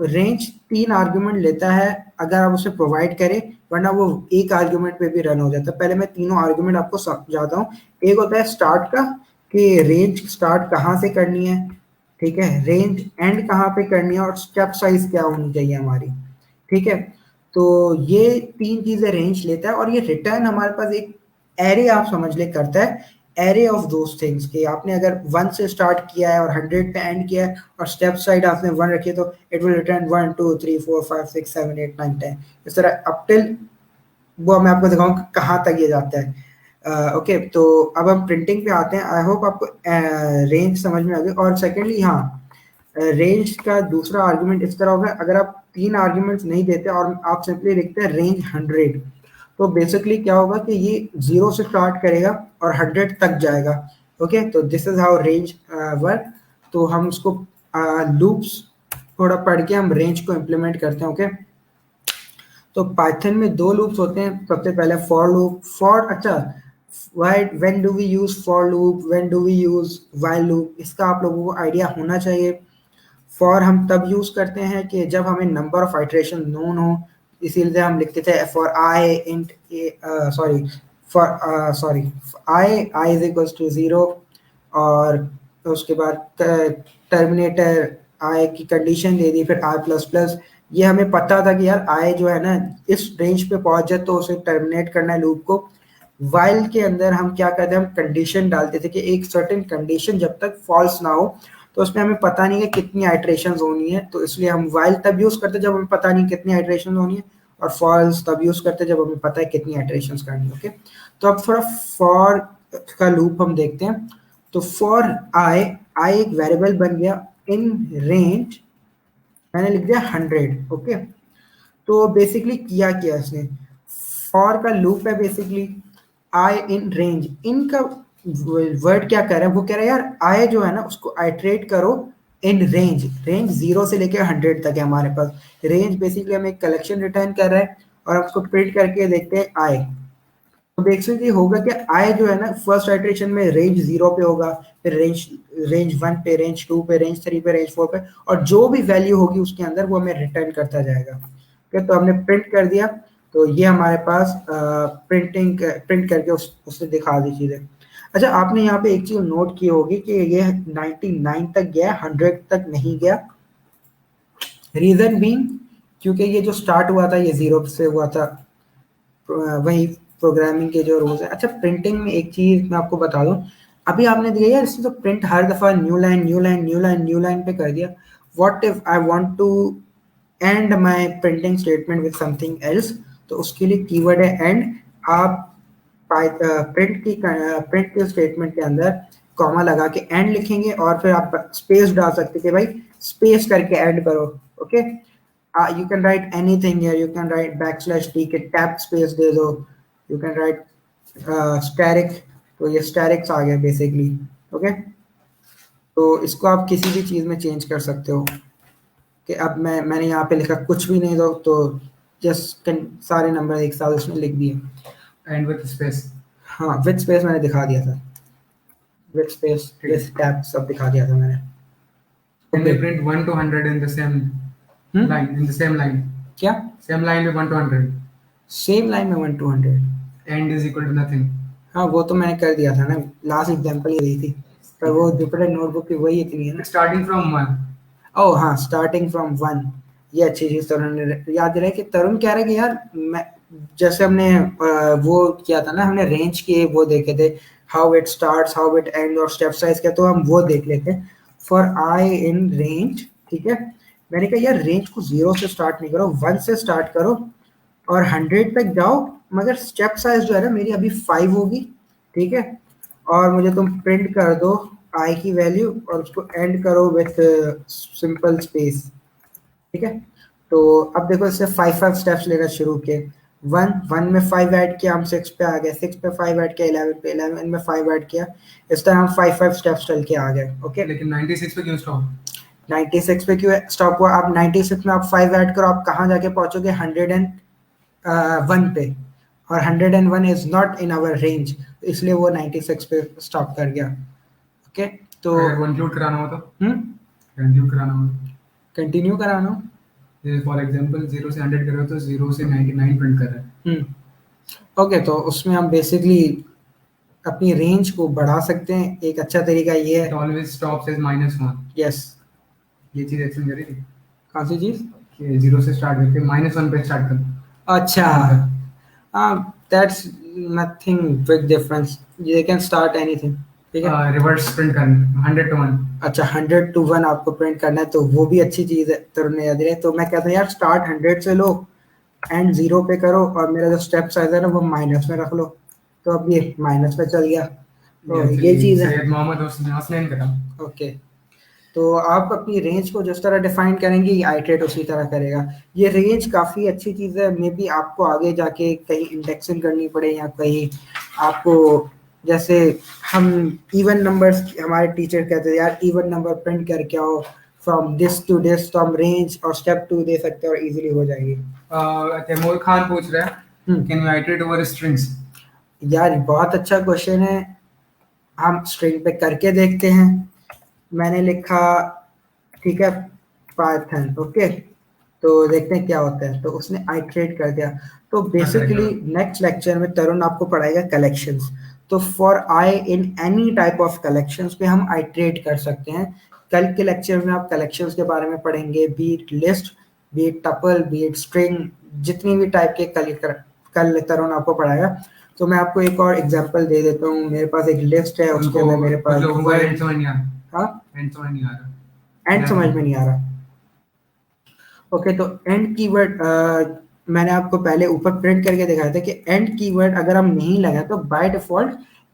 रेंज 3 आर्गुमेंट लेता है अगर आप उसे प्रोवाइड करें, वरना वो एक आर्गुमेंट पे भी रन हो जाता है। पहले मैं तीनों आर्गुमेंट आपको समझाता हूँ। एक होता है स्टार्ट का, कि रेंज स्टार्ट कहाँ से करनी है, ठीक है, रेंज एंड कहाँ पे करनी है, और स्टेप साइज क्या होनी चाहिए हमारी, ठीक है। तो ये 3 चीज़ें रेंज लेता है और ये रिटर्न हमारे पास एक एरे आप समझ ले करता है, एरे ऑफ दोज थिंग्स कि आपने अगर 1 से स्टार्ट किया है और 100 पे एंड किया है और स्टेप साइड आपने 1 रखी है तो इट विल रिटर्न 1 2 3 4 5 6 7 8 9 10 इस तरह अप टिल वो मैं आपको दिखाऊंगा कहाँ तक ये जाता है। ओके तो अब हम प्रिंटिंग पे आते हैं। आई होप आपको रेंज समझ में आ गई। और सेकेंडली हाँ, रेंज का दूसरा आर्गुमेंट इस तरह होगा, अगर आप 3 आर्गुमेंट्स नहीं देते और आप सिंपली लिखते हैं रेंज 100 तो बेसिकली क्या होगा कि ये 0 से स्टार्ट करेगा और 100 तक जाएगा। ओके तो this is how range work. तो हम उसको लूप्स थोड़ा पढ़ के हम रेंज को इम्प्लीमेंट करते हैं। ओके तो पाइथन में 2 लूप्स होते हैं। सबसे पहले फॉर लूप, फॉर अच्छा when do we use for loop, when do we use while loop, इसका आप लोगों को आइडिया होना चाहिए। फॉर हम तब यूज करते हैं कि जब हमें नंबर ऑफ आइटरेशन नोन हो, इसीलिए हम लिखते थे for i int sorry i is equals to 0 और उसके बाद टर्मिनेटर आई की कंडीशन दे दी, फिर आई प्लस प्लस। ये हमें पता था कि यार आई जो है ना इस रेंज पे पहुंच जाए तो उसे टर्मिनेट करना है लूप को। वाइल के अंदर हम क्या करते हैं, हम कंडीशन डालते थे कि एक सर्टेन कंडीशन जब तक फॉल्स ना हो तो उसमें हमें पता नहीं है कितनी आइटरेशन होनी है, तो इसलिए हम वाइल तब यूज करते जब हमें पता नहीं कितनी आइटरेशन होनी है, और फॉल्स तब यूज करते जब हमें पता है कितनी आइटरेशन करनी है। ओके तो अब थोड़ा फॉर का लूप हम देखते हैं। तो फॉर आई एक वेरिएबल बन गया इन रेंज, मैंने लिख दिया 100। ओके तो बेसिकली किया इसने, फॉर का लूप है बेसिकली आई इन रेंज, इनका वर्ड क्या कर रहा है, वो कह रहा है यार आई जो है ना उसको आइटरेट करो इन रेंज। रेंज 0 से लेकर 100 तक है हमारे पास। रेंज बेसिकली हमें एक कलेक्शन रिटर्न कर रहा है और हम उसको प्रिंट करके देखते हैं आई। तो बेसिकली होगा कि आई जो है ना फर्स्ट आइटरेशन में रेंज 0 पे होगा, फिर रेंज 1 पे, रेंज 2 पे, रेंज 3 पे, रेंज 4 पे, और जो भी वैल्यू होगी उसके अंदर वो हमें रिटर्न करता जाएगा। ओके तो हमने प्रिंट कर दिया, तो ये हमारे पास प्रिंट करके उससे दिखा दी चीजें। अच्छा आपने यहाँ पे एक चीज नोट की होगी कि ये 99 तक गया, 100 तक नहीं गया। रीजन बीइंग क्योंकि ये जो स्टार्ट हुआ था ये 0 से हुआ था, वही प्रोग्रामिंग के जो रूल्स है। अच्छा प्रिंटिंग में एक चीज मैं आपको बता दूं, अभी आपने दिया यार इसने तो प्रिंट हर दफा new line new line new line new line पे कर दिया। What if I want to end my printing statement with something else, तो उसके लिए कीवर्ड है एंड। आप प्रिंट के स्टेटमेंट के अंदर कॉमा लगा के एंड लिखेंगे और फिर आप स्पेस डाल सकते हैं कि भाई स्पेस करके एंड करो। Okay you can write anything here, you can write \t के टैब स्पेस दे दो, you can write static, तो ये स्टैरिक्स आ गया बेसिकली। ओके तो इसको आप किसी भी चीज में चेंज कर सकते हो कि अब मैंने यहाँ पे लिखा कुछ भी नहीं दो तो जस्ट सारे नंबर एक साथ उसमें लिख दिए एंड विद स्पेस। हाँ विद स्पेस मैंने दिखा दिया था, विद स्पेस विद टैब सब दिखा दिया था मैंने। Can they print 1 to 100 in the same line, in the same line? क्या Same line में 1 to 100 सेम लाइन में 1 to 100? and is equal to nothing. हाँ वो तो मैंने कर दिया था ना, लास्ट एग्जांपल ही रही थी, पर वो जुपिटर नोटबुक की वही इतनी है ना। Starting from 1. ओह हाँ स्टार्टिंग फ्रॉम 1, ये अच्छी चीज तरुण ने याद रहे कि तरुण कह रहा है कि यार मैं जैसे हमने वो किया था ना, हमने रेंज के वो देखे थे how it starts how it and और स्टेप साइज का, तो हम वो देख लेते फॉर आई इन रेंज। ठीक है मैंने कहा यार रेंज को 0 से स्टार्ट नहीं करो, 1 से स्टार्ट करो और 100 तक जाओ, मगर स्टेप साइज जो है ना मेरी अभी 5 होगी। ठीक है और मुझे तुम प्रिंट कर दो आई की वैल्यू और उसको एंड करो विथ सिंपल स्पेस। ठीक है तो अब देखो इससे 5 स्टेप्स लेना शुरू किए। 1 में 5 ऐड किया, हम 6 पे आ गए, 6 पे 5 ऐड किया, 11 पे, 11 में 5 ऐड किया, इस तरह हम 5 स्टेप्स चल के आ गए। ओके लेकिन 96 पे क्यों स्टॉप? 96 पे क्यों स्टॉप हुआ? आप 96 में आप 5 ऐड करो, आप कहाँ जाके पहुंचोगे? 101 पे, और 101 is not in our range, इसलिए वो 96 पे स्टॉप कर गया। ओके तो कंक्लूड कराना हो तो कंक्लूड कराना हो, कंटिन्यू कराना हो, जैसे फॉर एग्जांपल 0 से 100 कर रहे हो तो 0 से 99 प्रिंट कर रहा है। ओके तो उसमें हम बेसिकली अपनी रेंज को बढ़ा सकते हैं। एक अच्छा तरीका ये है ऑलवेज स्टॉप सेज -1। यस ये चीज एक्सप्लेन करी थी कौन सी चीज? कि 0 से स्टार्ट करके -1 पे स्टार्ट कर। अच्छा, that's nothing big difference, they can start anything, ठीक है। रिवर्स प्रिंट करना 100 to 1। अच्छा 100 to 1 आपको प्रिंट करना है, तो वो भी अच्छी चीज है तरुण ने याद दिलाई। तो मैं कहता हूँ यार स्टार्ट 100 से लो, एंड 0 पे करो, और मेरा जो स्टेप साइज है ना वो माइनस में रख लो, तो अब ये माइनस में चल गया। तो ये चीज है। सैयद मोहम्मद हसनैन करा। ओके, तो आप अपनी रेंज को जिस तरह डिफाइन करेंगे आइटरेट उसी तरह करेगा। ये रेंज काफ़ी अच्छी चीज़ है, मे बी आपको आगे जाके कहीं इंडेक्सिंग करनी पड़े, या कहीं आपको जैसे हम इवन नंबर्स, हमारे टीचर कहते थे यार इवन नंबर प्रिंट करके आओ फ्रॉम दिस टू दिस, तो हम रेंज और स्टेप 2 दे सकते हैं और इजीली हो जाएगी। तैमूर खान पूछ रहा है can you iterate over strings. यार बहुत अच्छा क्वेश्चन है, हम स्ट्रिंग पे करके देखते हैं। मैंने लिखा, ठीक है, पाइथन, ओके, तो देखते हैं क्या होता है। तो उसने आइट्रेट कर दिया। तो बेसिकली नेक्स्ट लेक्चर में तरुण आपको पढ़ाएगा कलेक्शंस। तो for I in any type of collections पे हम आइट्रेट कर सकते हैं। कल के लेक्चर में आप कलेक्शंस के बारे में पढ़ेंगे, be it list, be it tuple, be it string, जितनी भी टाइप के कल तरुण आपको पढ़ाएगा। तो मैं आपको एक और एग्जांपल दे देता हूँ। मेरे पास एक लिस्ट है, उसके अंदर मेरे पास एंड समझ नहीं आ रहा। हाँ, एंड समझ नहीं आ रहा। एंड समझ में नहीं आ रहा। ओके, तो एंड कीवर्ड मैंने आपको पहले ऊपर प्रिंट करके दिखाया था कि एंड कीवर्ड अगर हम नहीं लगाए तो बाय डिफॉल्ट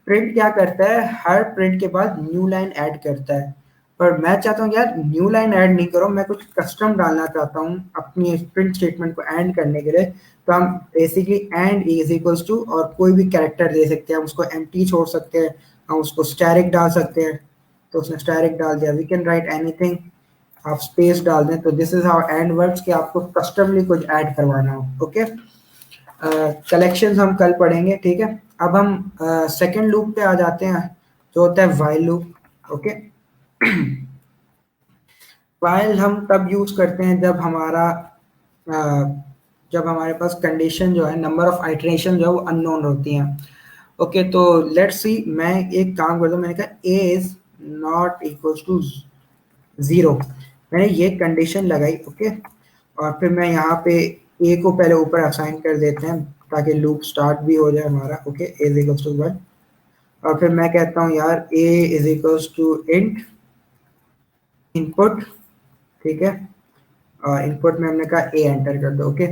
प्रिंट क्या करता है, हर प्रिंट के बाद न्यू लाइन ऐड करता है। पर मैं चाहता हूँ यार न्यू लाइन ऐड नहीं करो, मैं कुछ कस्टम डालना चाहता हूँ अपनी प्रिंट स्टेटमेंट को एंड करने के लिए। तो हम basically end is equals to, और कोई भी कैरेक्टर दे सकते हैं, हम उसको एम्प्टी छोड़ सकते हैं, हम उसको स्टैरिक डाल सकते हैं। तो उसने स्टैरिक डाल दिया, वी कैन राइट एनीथिंग, आप स्पेस डाल दें। तो this is how and words कि आपको कस्टमली कुछ ऐड करवाना हो। ओके, कलेक्शंस हम कल पढ़ेंगे, ठीक है। अब हम सेकंड लूप पे आ जाते हैं, जो होता है व्हाइल लूप। ओके, व्हाइल हम तब यूज करते हैं जब हमारे पास कंडीशन जो है, नंबर ऑफ आइटरेशन जो है वो अननोन होती हैं। ओके, तो लेट्स सी, मैं एक काम करता हूँ, मैंने कहा ए इज नॉट इक्वल टू 0, मैंने ये कंडीशन लगाई। ओके, और फिर मैं यहाँ पे ए को पहले ऊपर असाइन कर देते हैं ताकि लूप स्टार्ट भी हो जाए हमारा। Okay, A is equal to 1, और फिर मैं कहता हूँ यार A is equal to int input, ठीक है, और इनपुट में हमने कहा ए एंटर कर दो। ओके,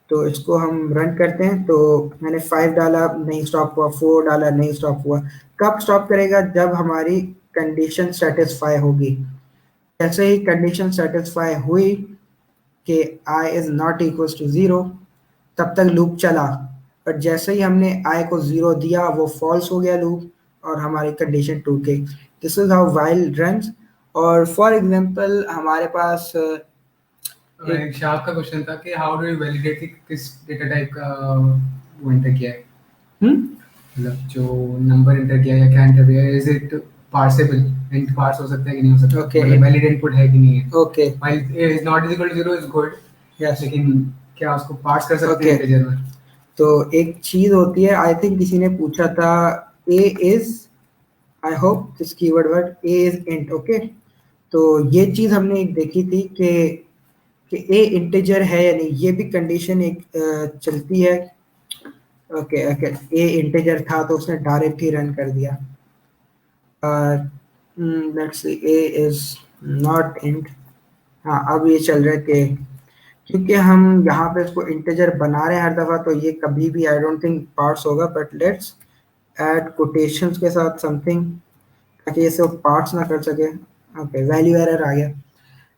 तो इसको हम रन करते हैं। तो मैंने 5 डाला, नहीं स्टॉप हुआ, 4 डाला, नहीं स्टॉप हुआ। कब स्टॉप करेगा, जब हमारी कंडीशन सेटिस्फाई होगी। जैसे ही कंडीशन सेटिस्फाई हुई कि i is not equal to 0, तब तक लूप चला। पर जैसे ही हमने i को 0 दिया, वो फॉल्स हो गया लूप, और हमारी कंडीशन टूट गई। This is how while runs. और फॉर एग्जांपल हमारे पास एक शाह का क्वेश्चन था कि हाउ डू यू वैलिडेट कि किस डेटा टाइप का वो एंटर किया है, मतलब जो नंबर एंटर किया है या क्या एंटर किया है, इज इट पार्सेबल, इंट पार्स हो सकता है कि नहीं हो सकता, Okay. मतलब वैलिड इनपुट है कि नहीं है। Okay, while a is not equal to 0 is good, yes, लेकिन क्या उसको पार्स कर सकते Okay. हैं इंटीजर में। तो एक चीज होती है, आई थिंक किसी ने पूछा था, A is, I hope this keyword word A is int. Okay, तो ये चीज हमने एक देखी थी कि ए इंटीजर है या नहीं, ये भी कंडीशन एक चलती है। ओके, ओके, ए इंटीजर था तो उसने डायरेक्ट ही रन कर दिया। Let's see, A is not int. हाँ, अब ये चल रहा है कि क्योंकि हम यहाँ पे इसको इंटीजर बना रहे हैं हर दफा, तो ये कभी भी आई डोंट थिंक पार्ट्स होगा। बट लेट्स ऐड कोटेशंस के साथ समथिंग, ताकि ये सब पार्ट्स ना कर सके। ओके, वैल्यू एरर आ गया।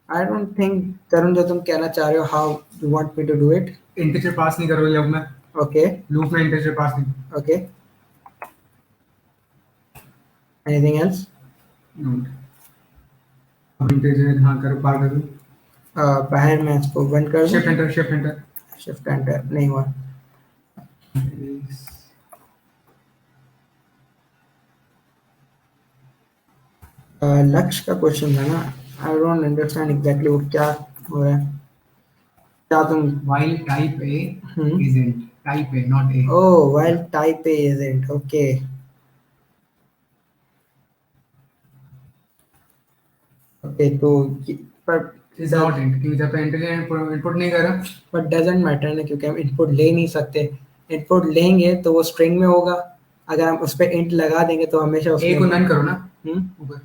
आई डोंट थिंक तरुण, जो तुम कहना चाह रहे हो, how you want me to do it. Integer pass नहीं करोगे अब मैं, ओके, लूप में इंटीजर पास नहीं। Okay, anything else. अब इंटीजर हाँ करो, पार करो, बाहर मैं इसको बंद कर दूं। Shift enter, shift enter. Shift enter नहीं हुआ। लक्ष्य का क्वेश्चन था ना, आई डोंट अंडरस्टैंड एग्जैक्टली वो क्या हो रहा है। क्या तुम while type A isn't, type A not A। oh while type A isn't, okay, okay, तो पर इज नॉट इंट, क्योंकि जब इंटीजर इनपुट नहीं कर रहा। बट डजेंट मैटर ना, क्योंकि हम इनपुट ले नहीं सकते। इनपुट लेंगे तो वो स्ट्रिंग में होगा, अगर हम उस पर इंट लगा देंगे तो हमेशा ए को नन करो ना हम्म ऊपर,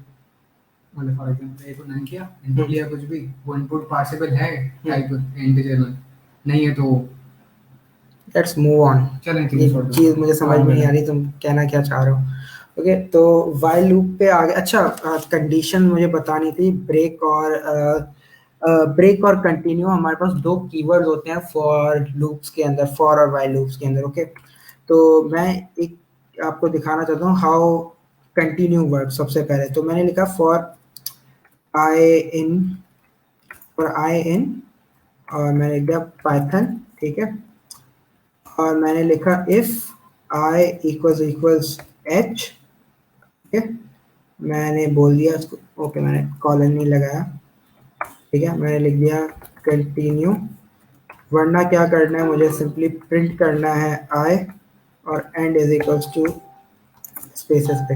मतलब फॉर एग्जांपल ए को नन किया, इनपुट लिया कुछ भी, वो इनपुट पार्सिबल है टाइप इंटीजर में, नहीं है तो लेट्स मूव ऑन। चलें ये चीज मुझे समझ में नहीं आ रही तुम कहना क्या चाह रहे हो। ओके, तो वाइल लूप पे आगे। अच्छा, कंडीशन मुझे बतानी थी। ब्रेक और कंटिन्यू, हमारे पास दो कीवर्ड्स होते हैं फॉर लूप्स के अंदर, फॉर और वाइल लूप्स के अंदर। ओके, तो मैं एक आपको दिखाना चाहता हूँ हाउ कंटिन्यू वर्क। सबसे पहले तो मैंने लिखा आई इन और मैंने लिख दिया पाइथन, ठीक है। और मैंने लिखा इफ आई इक्वल्स एच, ठीक है। मैंने बोल दिया इसको, ओके, मैंने कॉलन नहीं लगाया, ठीक है। मैंने लिख दिया कंटिन्यू, वरना क्या करना है मुझे, सिंपली प्रिंट करना है आई और end is equals to spaces पे।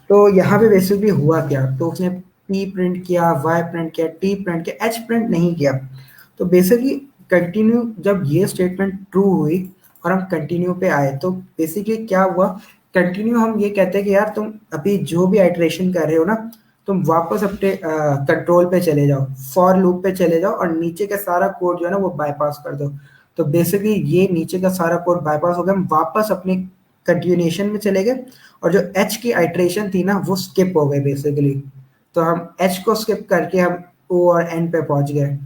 तो यहाँ पे बेसिकली हुआ क्या, तो उसने p प्रिंट किया, y प्रिंट किया, t प्रिंट किया, h प्रिंट नहीं किया। तो बेसिकली कंटिन्यू, जब ये स्टेटमेंट ट्रू हुई और हम कंटिन्यू पे आए, तो बेसिकली क्या हुआ, कंटिन्यू हम ये कहते हैं कि यार तुम अभी जो भी आइटरेशन कर रहे हो ना, तुम वापस अपने कंट्रोल पे चले जाओ, फॉर लूप पे चले जाओ और नीचे का सारा कोड जो है ना वो बाईपास कर दो। तो बेसिकली ये नीचे का सारा कोड बाईपास हो गया, हम वापस अपने कंटिन्यूएशन में चले गए और जो एच की आइट्रेशन थी ना वो स्किप हो गई बेसिकली। तो हम एच को स्किप करके हम ओ और एन पे पहुंच गए।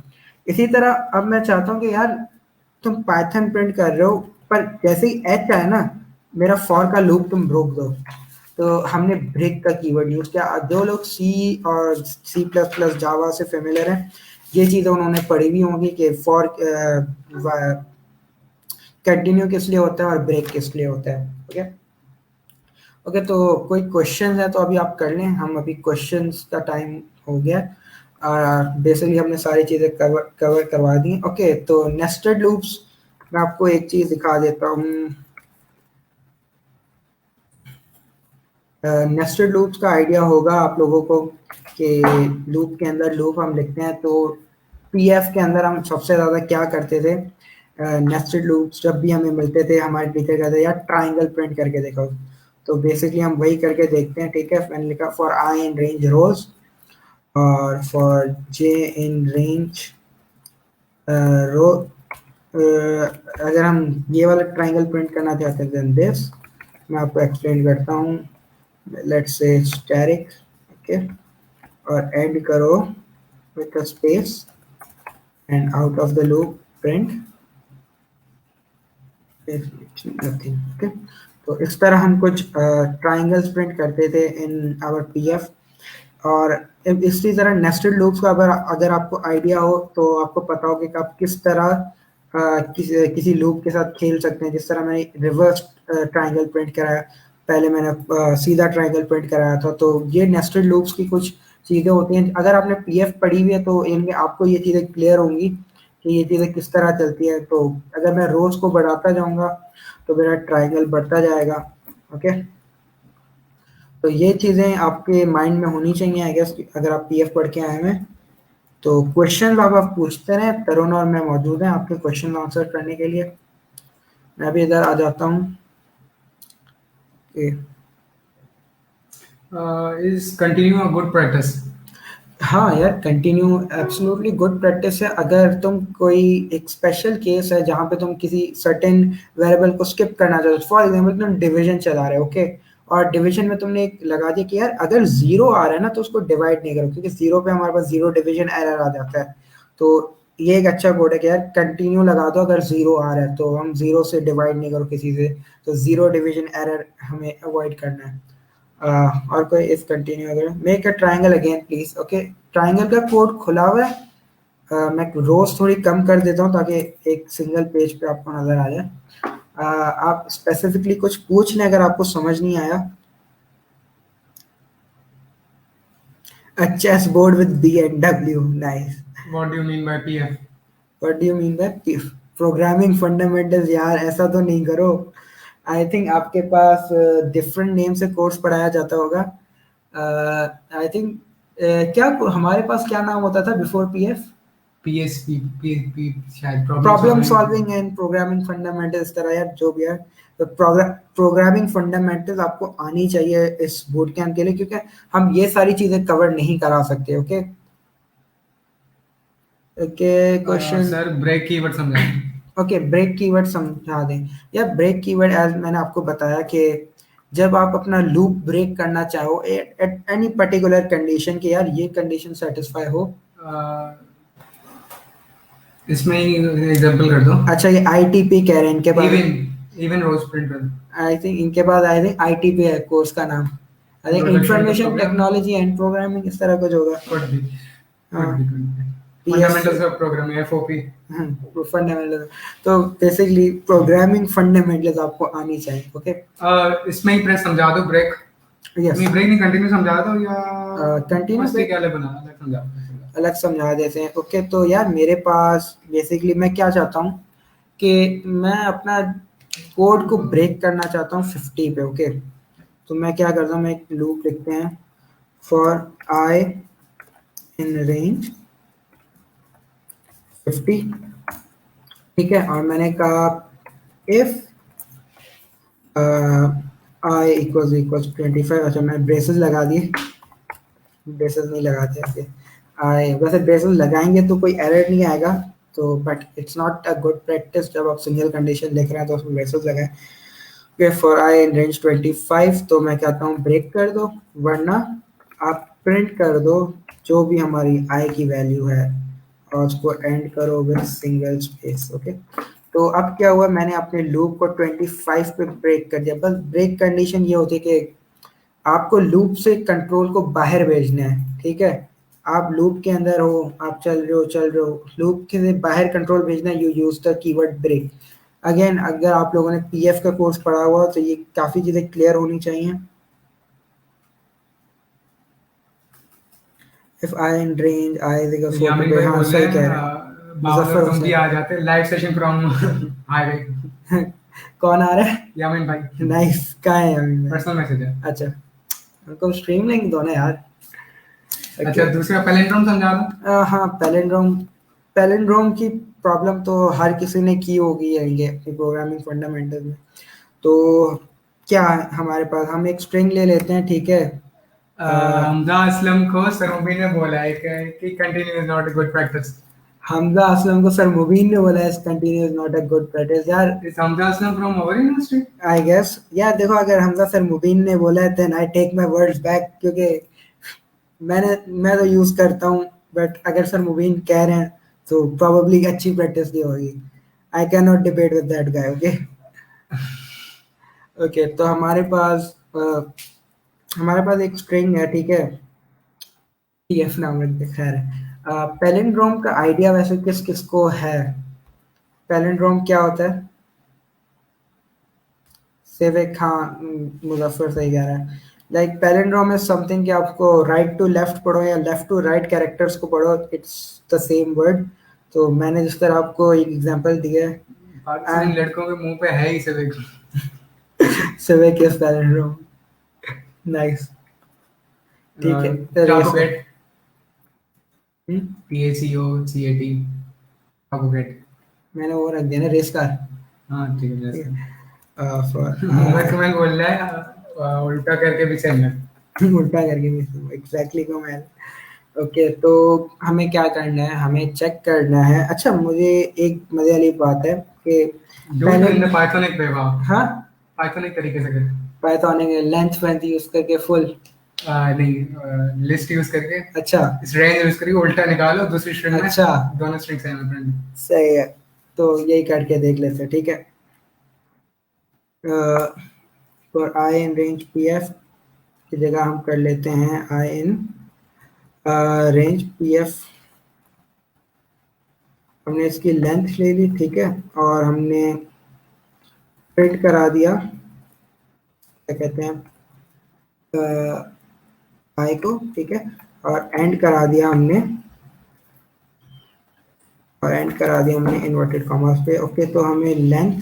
इसी तरह अब मैं चाहता हूँ कि यार तुम पाइथन प्रिंट कर रहे हो, पर जैसे ही एच आया ना, मेरा फॉर का लूप तुम रोक दो। तो हमने ब्रेक का कीवर्ड यूज किया। जो लोग सी और सी प्लस प्लस जावा से फेमिलियर हैं, ये चीज़ें उन्होंने पढ़ी भी होंगी कि फॉर कंटिन्यू किस लिए होता है और ब्रेक किस लिए होता है। ओके ओके, तो कोई क्वेश्चन है तो अभी आप कर लें, हम अभी क्वेश्चंस का टाइम हो गया। बेसिकली हमने सारी चीज़ें कवर करवा दी। ओके, तो नेस्टेड लूप्स, मैं आपको एक चीज़ दिखा देता हूँ। नेस्टेड लूप्स का आइडिया होगा आप लोगों को कि लूप के अंदर लूप हम लिखते हैं, तो पीएफ के अंदर हम सबसे ज़्यादा क्या करते थे, नेस्टेड लूप्स जब भी हमें मिलते थे हमारे टीचर कहते थे यार ट्राइंगल प्रिंट करके देखो। तो बेसिकली हम वही करके देखते हैं, ठीक है। मैंने लिखा फॉर आई इन रेंज रोज और फॉर जे इन रेंज रो। अगर हम ये वाला ट्राइंगल प्रिंट करना चाहते हैं देन दिस, मैं आपको एक्सप्लेन करता हूँ। लेट्स से स्टैटिक, ओके, और एंड करो with a space and out of the loop print nothing. Okay, तो इस तरह हम कुछ ट्राइंगल्स प्रिंट करते थे इन आवर पीएफ। और इसी तरह नेस्टेड लूप्स का अगर आपको आइडिया हो तो आपको पता हो कि आप किस तरह किसी लूप के साथ खेल सकते हैं। जिस तरह मैंने रिवर्स ट्राइंगल प्रिंट कराया, पहले मैंने सीधा ट्राइंगल प्रिंट कराया था। तो ये नेस्टेड लूप्स की कुछ चीज़ें होती हैं। अगर आपने पीएफ पढ़ी हुई है तो इनमें आपको ये चीज़ें क्लियर होंगी कि ये चीज़ें किस तरह चलती है। तो अगर मैं रोज को बढ़ाता जाऊंगा तो मेरा ट्राइंगल बढ़ता जाएगा। ओके, तो ये चीज़ें आपके माइंड में होनी चाहिए आई गेस, अगर आप पीएफ पढ़ के आए हैं। तो क्वेश्चन आप पूछते रहें, तरुण और मैं मौजूद हैं आपके क्वेश्चन आंसर करने के लिए। मैं भी इधर आ जाता हूँ। Is continue a good practice? हाँ यार, कंटिन्यू एब्सोल्युटली गुड प्रैक्टिस है। अगर तुम कोई एक स्पेशल केस है जहाँ पे तुम किसी सर्टेन वेरिएबल को स्किप करना चाहते हो, फॉर एग्जांपल तुम डिवीजन चला रहे हो, ओके, और डिवीजन में तुमने एक लगा दिया कि यार अगर जीरो आ रहा है ना तो उसको डिवाइड नहीं करो, क्योंकि जीरो पे हमारे पास जीरो डिवीजन एरर आ जाता है। तो ये एक अच्छा कोड है कि यार कंटिन्यू लगा दो, अगर जीरो आ रहा है तो हम जीरो से डिवाइड नहीं करो किसी से, तो जीरो डिवीजन एरर हमें अवॉइड करना है। और कोई इफ कंटिन्यू अगर make a triangle again please. Okay, triangle का कोड खुला हुआ है। मैं रोज थोड़ी कम कर देता हूँ ताकि एक सिंगल पेज पे आपको नजर आ जाए। आप स्पेसिफिकली कुछ पूछ लें अगर आपको समझ नहीं आया। A chessboard with B and W, nice. What do you mean by PF? What do you mean by programming fundamentals? यार ऐसा तो नहीं करो। आई थिंक आपके पास डिफरेंट नेम से कोर्स पढ़ाया जाता होगा। आई थिंक क्या हमारे पास क्या नाम होता था बिफोर पीएफ? PSP PSP शायद problem solving and programming fundamentals, इस तरह यार जो भी है, तो प्रोग्रामिंग फंडामेंटल्स आपको आनी चाहिए इस बूट कैंप के लिए, क्योंकि हम ये सारी चीजें कवर नहीं करा सकते। Okay okay question. Sir break keyword समझाएं। ओके, ब्रेक कीवर्ड समझा दें। या ब्रेक कीवर्ड एज मैंने आपको बताया कि जब आप अपना लूप ब्रेक करना चाहो एट एनी पर्टिकुलर कंडीशन के, यार ये कंडीशन सेटिस्फाई हो। इसमें ही एग्जांपल कर दो। अच्छा, ये आईटीपी कह रहे हैं इनके पास, even rows printer. I think इनके पास आई थिंक आईटीपी है कोर्स का नाम, I think information technology and programming, इस तरह कुछ होगा। Fundamentals of programming, FOP. Fundamental, तो बेसिकली प्रोग्रामिंग फंडामेंटल्स आपको आनी चाहिए। ओके, इसमें ही प्रेस समझा दो ब्रेक। यस, मैं ब्रेक नहीं, कंटिन्यू समझा दो या कंटिन्यू क्या बना अलग समझा। अलग समझा देते हैं। ओके, तो यार मेरे पास बेसिकली मैं क्या चाहता हूँ कि मैं अपना कोड को ब्रेक करना चाहता हूँ 50 पे। ओके, तो मैं क्या करता हूँ, मैं एक लूप लिखते हैं फॉर आई इन रेंज 50, ठीक है, और मैंने कहा इफ आई इक्वल्स 25। अच्छा, मैं ब्रेसेस लगा दिए, ब्रेसेस नहीं लगाते ओके। आई वैसे ब्रेसेस लगाएंगे तो कोई एरर नहीं आएगा, तो but it's not a good practice जब आप सिंगल कंडीशन लिख रहे हैं तो उसमें ब्रेसेस लगाएं। Okay, for I in range 25, तो मैं कहता हूँ ब्रेक कर दो, वरना आप प्रिंट कर दो जो भी हमारी आई की वैल्यू है और उसको एंड करो विद सिंगल स्पेस। ओके, तो अब क्या हुआ, मैंने अपने लूप को 25 पे ब्रेक कर दिया। बस ब्रेक कंडीशन ये होती है कि आपको लूप से कंट्रोल को बाहर भेजना है, ठीक है। आप लूप के अंदर हो, आप चल रहे हो, लूप के बाहर कंट्रोल भेजना है, you use the keyword break. Again, अगर आप लोगों ने पीएफ का कोर्स पढ़ा हुआ तो ये काफी चीजें क्लियर होनी चाहिए। If i in range i is equal यामिन टू, भाई हाँ बोल सही रहे कह रहे हैं, हैं मुजफ्फर तुम भी हुसैन। आ जाते लाइव सेशन फ्रॉम हाईवे। कौन आ रहा है? यामिन भाई। नाइस, कहाँ है यामिन भाई? पर्सनल मैसेज है। अच्छा, उनको स्ट्रीम लिंक दो ना यार। अच्छा, दूसरा पैलिंड्रोम समझा दो। हाँ, पैलिंड्रोम की प्रॉब्लम तो हर किसी ने की होगी ये अपनी प्रोग्रामिंग फंडामेंटल में। तो क्या है हमारे पास, हम एक स्ट्रिंग ले लेते हैं, ठीक है। हमजा असलम को सरमुबीन ने बोला है कि continue is not a good practice. Hamza Aslam को सर मुबीन ने बोला है continue is not a good practice. यार is Hamza Aslam from our university? I guess, यार देखो, अगर हमजा सर मुबीन ने बोला है then I take my words back, क्योंकि मैं तो यूज करता हूँ, बट अगर सर मुबीन कह रहे हैं तो प्रोबेबली अच्छी प्रैक्टिस नहीं होगी। आई can not debate with that guy. Okay okay, तो हमारे पास एक स्ट्रिंग है, ठीक है, टीएफ नाम रखते हैं, खैर है। पैलिंड्रोम का आइडिया वैसे किस किस को है? पैलिंड्रोम क्या होता है? सेविक, हाँ, मुजफ्फर सही कह रहा है। लाइक पैलिंड्रोम इज समथिंग कि आपको राइट टू लेफ्ट पढ़ो या लेफ्ट टू राइट कैरेक्टर्स को पढ़ो, इट्स द सेम वर्ड। तो मैंने जिस तरह आपको एक एग्जांपल दिया है, पाकिस्तानी लड़कों के मुंह पे है ही civic. Civic is palindrome. Nice, ठीक है। चाकोगेट, PACOCAT, चाकोगेट। मैंने वो रख दिया ना, रेस कार। हाँ ठीक है, जैसे फॉर मैं बोल रहा है उल्टा करके भी सही है। उल्टा करके भी एग्जैक्टली को मैं। ओके, तो हमें क्या करना है, हमें चेक करना है। अच्छा, मुझे एक मजे वाली बात है कि पहले पाइथोनिक पे हाँ, पाइथोनिक तरीके से कर। पाइथोनिक लेंथ यूज करके फुल नहीं, लिस्ट यूज करके। अच्छा, इस रेंज यूज करके उल्टा निकालो दूसरी स्ट्रिंग में। अच्छा, दोनों स्ट्रिंग सेम है फ्रेंड। सही है, तो यही करके देख लेते हैं, ठीक है। For I in range PF की जगह हम कर लेते हैं आई इन रेंज पीएफ। हमने इसकी लेंथ ले ली, ठीक है, और हमने प्रिंट करा दिया, क्या कहते हैं, आई को, ठीक है, और एंड करा दिया हमने, इन्वर्टेड कॉमास पे। ओके, तो हमें लेंथ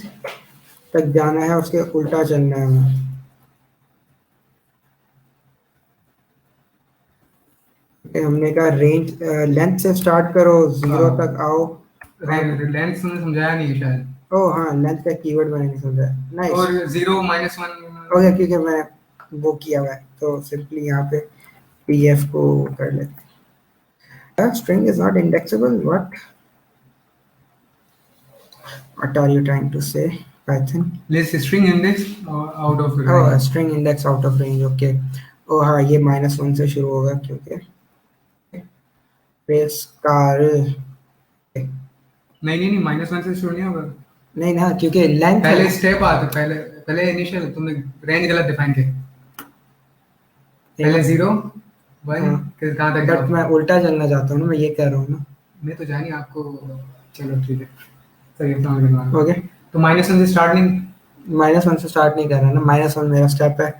तक जाना है, उसके उल्टा चलना है हमें। ओके हमने कहा रेंज लेंथ से स्टार्ट करो 0 हाँ। तक आओ। लेंथ तुमने समझाया नहीं है शायद। ओह हाँ लेंथ का कीवर्ड मैंने नहीं समझा। नाइस। और 0 -1 ओके क्योंकि मैं वो किया हुआ है तो सिंपली यहाँ पे pf को कर लेते हैं। String is not indexable what are you trying to say Python? List string index out of Oh, a range. string index out of range. Okay. Oh हाँ ये -1 से शुरू होगा क्योंकि base car नहीं -1 से शुरू नहीं होगा। नहीं ना क्योंकि लेंथ पहले स्टेप आता पहले पहले इनिशियल तुमने रेंज गलत डिफाइन किया। पहले 0 1 हाँ। फिर कहाँ तक बट जाओ? मैं उल्टा चलना चाहता हूँ ना मैं ये कह रहा हूँ ना। मैं तो जानी आपको। चलो ठीक है सही है समझ गया। ओके तो -1 से स्टार्ट नहीं। -1 से स्टार्ट नहीं कर रहा ना -1 मेरा स्टेप है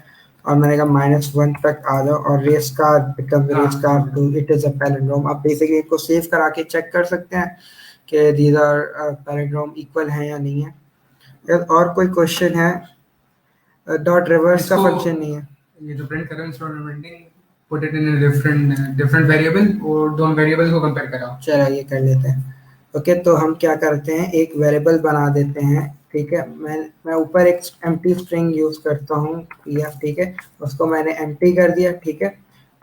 और मैंने कहा -1 तक आ जाओ और रेस कार बिकम रेस हाँ, कार हाँ। To it is a palindrome. आप बेसिकली इनको सेव करा के चेक कर सकते हैं कि दीज आर पैलिंड्रोम इक्वल हैं या नहीं है। और कोई क्वेश्चन है? डॉट रिवर्स का इसको- फंक्शन नहीं है। ये जो प्रिंट कर रहे हो instead of printing put it in a different variable और दोनों वेरिएबल्स को कंपेयर कराओ। चलो ये कर लेते हैं। ओके तो हम क्या करते हैं एक वेरिएबल बना देते हैं ठीक है। मैं ऊपर एक एम्प्टी स्ट्रिंग यूज करता हूँ pf ठीक है उसको मैंने एम्प्टी कर दिया ठीक है।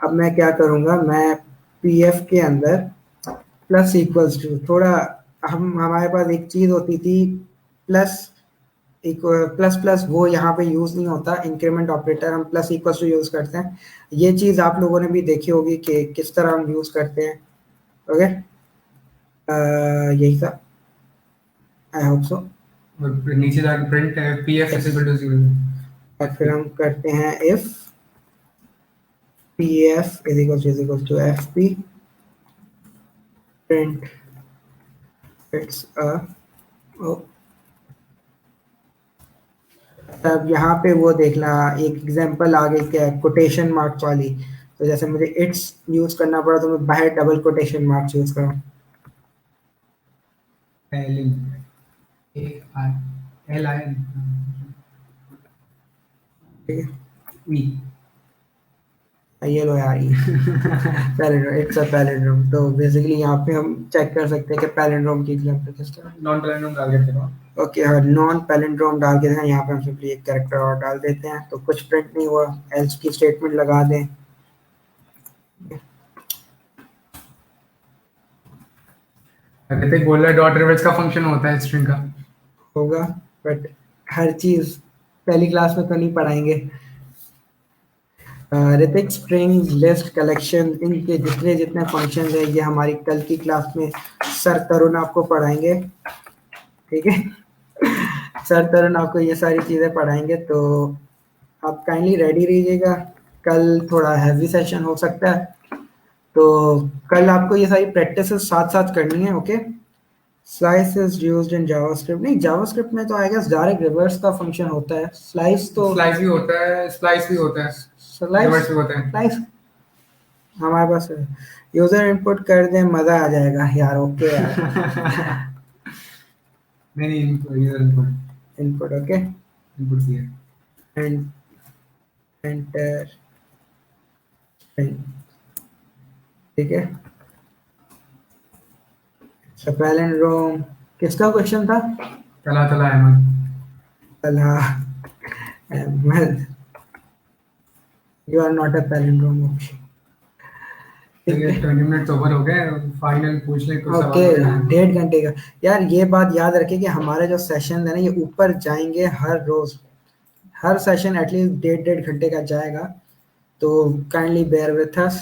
अब मैं क्या करूँगा मैं pf के अंदर प्लस इक्वल्स टू थोड़ा हमारे पास एक चीज़ होती थी प्लस प्लस प्लस वो यहाँ पे यूज नहीं होता इंक्रीमेंट ऑपरेटर हम प्लस इक्वल्स टू यूज करते हैं। ये चीज़ आप लोगों ने भी देखी होगी कि किस तरह हम यूज करते हैं। ओके यही था आई होप सो। और फिर नीचे जाके print pf is equal to 0 और फिर हम करते हैं if pf is equal to fp print it's a oh, तब यहाँ पे वो देखना एक एग्जांपल आ गई क्या कोटेशन मार्क्स वाली। तो जैसे मुझे इट्स यूज करना पड़ा तो मैं बाहर डबल कोटेशन मार्क्स यूज करूँ। L A I L I N ठीक है E ये लो यार पैलिंड्रोम इट्स अ पैलिंड्रोम। तो बेसिकली यहाँ पे हम चेक कर सकते हैं कि पैलिंड्रोम की एग्जांपल किस तरह। नॉन पैलिंड्रोम टारगेट करो। ओके हाँ नॉन पैलिंड्रोम डाल के देखें यहाँ पे हम सिंपली एक कैरेक्टर और डाल देते हैं तो कुछ प्रिंट नहीं हुआ एल्स की स्टेटमेंट लगा दें। ऋतिक बोल रहा है डॉट रिवर्स का फंक्शन होता है स्ट्रिंग का। होगा बट हर चीज पहली क्लास में तो नहीं पढ़ाएंगे। ऋतिक स्ट्रिंग लिस्ट कलेक्शन इनके जितने जितने फंक्शंस हैं ये हमारी कल की क्लास में सर तरुण आपको पढ़ाएंगे ठीक है। सर तरुण आपको ये सारी चीज़ें पढ़ाएंगे तो आप काइंडली रेडी रहिएगा। कल थोड़ा हैवी सेशन हो सकता है तो कल आपको ये सारी प्रैक्टिस साथ साथ करनी है। Okay slice is used in JavaScript नहीं जावास्क्रिप्ट में तो आई गेस डायरेक्ट रिवर्स का फंक्शन होता है। स्लाइस तो स्लाइस भी होता है स्प्लाइस भी होता है रिवर्स भी होता है। स्लाइस हमारे पास यूजर इनपुट कर दें मजा आ जाएगा यार। ओके यार नहीं इनपुट इनपुट ओके इनपुट दिया एंड एंटर ठीक है। पैलिंड्रोम किसका क्वेश्चन था? तला तला अहमद। अल्लाह Ahmed you are not a palindrome okay 20 minute over हो गए फाइनल पूछ ले कुछ ओके सवाल। 1.5 घंटे का। यार ये बात याद रखें कि हमारे जो सेशन है ना ये ऊपर जाएंगे हर रोज हर सेशन एटलीस्ट 1.5 घंटे का जाएगा तो काइंडली बेयर विथ अस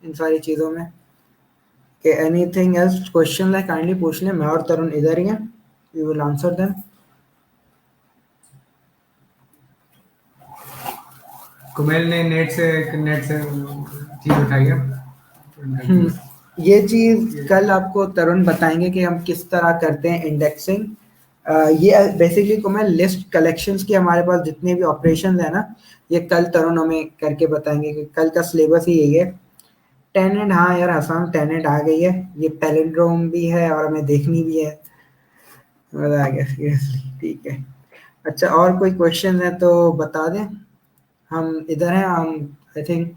इन सारी चीज़ों में। कि एनीथिंग एल्स क्वेश्चन है काइंडली पूछ लें मैं और तरुण इधर ही हैं we will answer them. Kumail ने नेट से चीज उठाई है। ये चीज़ कल आपको तरुण बताएंगे कि हम किस तरह करते हैं इंडेक्सिंग। ये बेसिकली को मैं लिस्ट कलेक्शंस के हमारे पास जितने भी ऑपरेशंस है ना ये कल तरुण हमें करके बताएंगे कि कल का सिलेबस ही यही है। टेनेंट हाँ यार हसन टेनेंट आ गई है ये पैलिंड्रोम भी है और हमें देखनी भी है मजा आ गया सीरियसली ठीक है। अच्छा और कोई क्वेश्चन है तो बता दें हम इधर हैं हम आई थिंक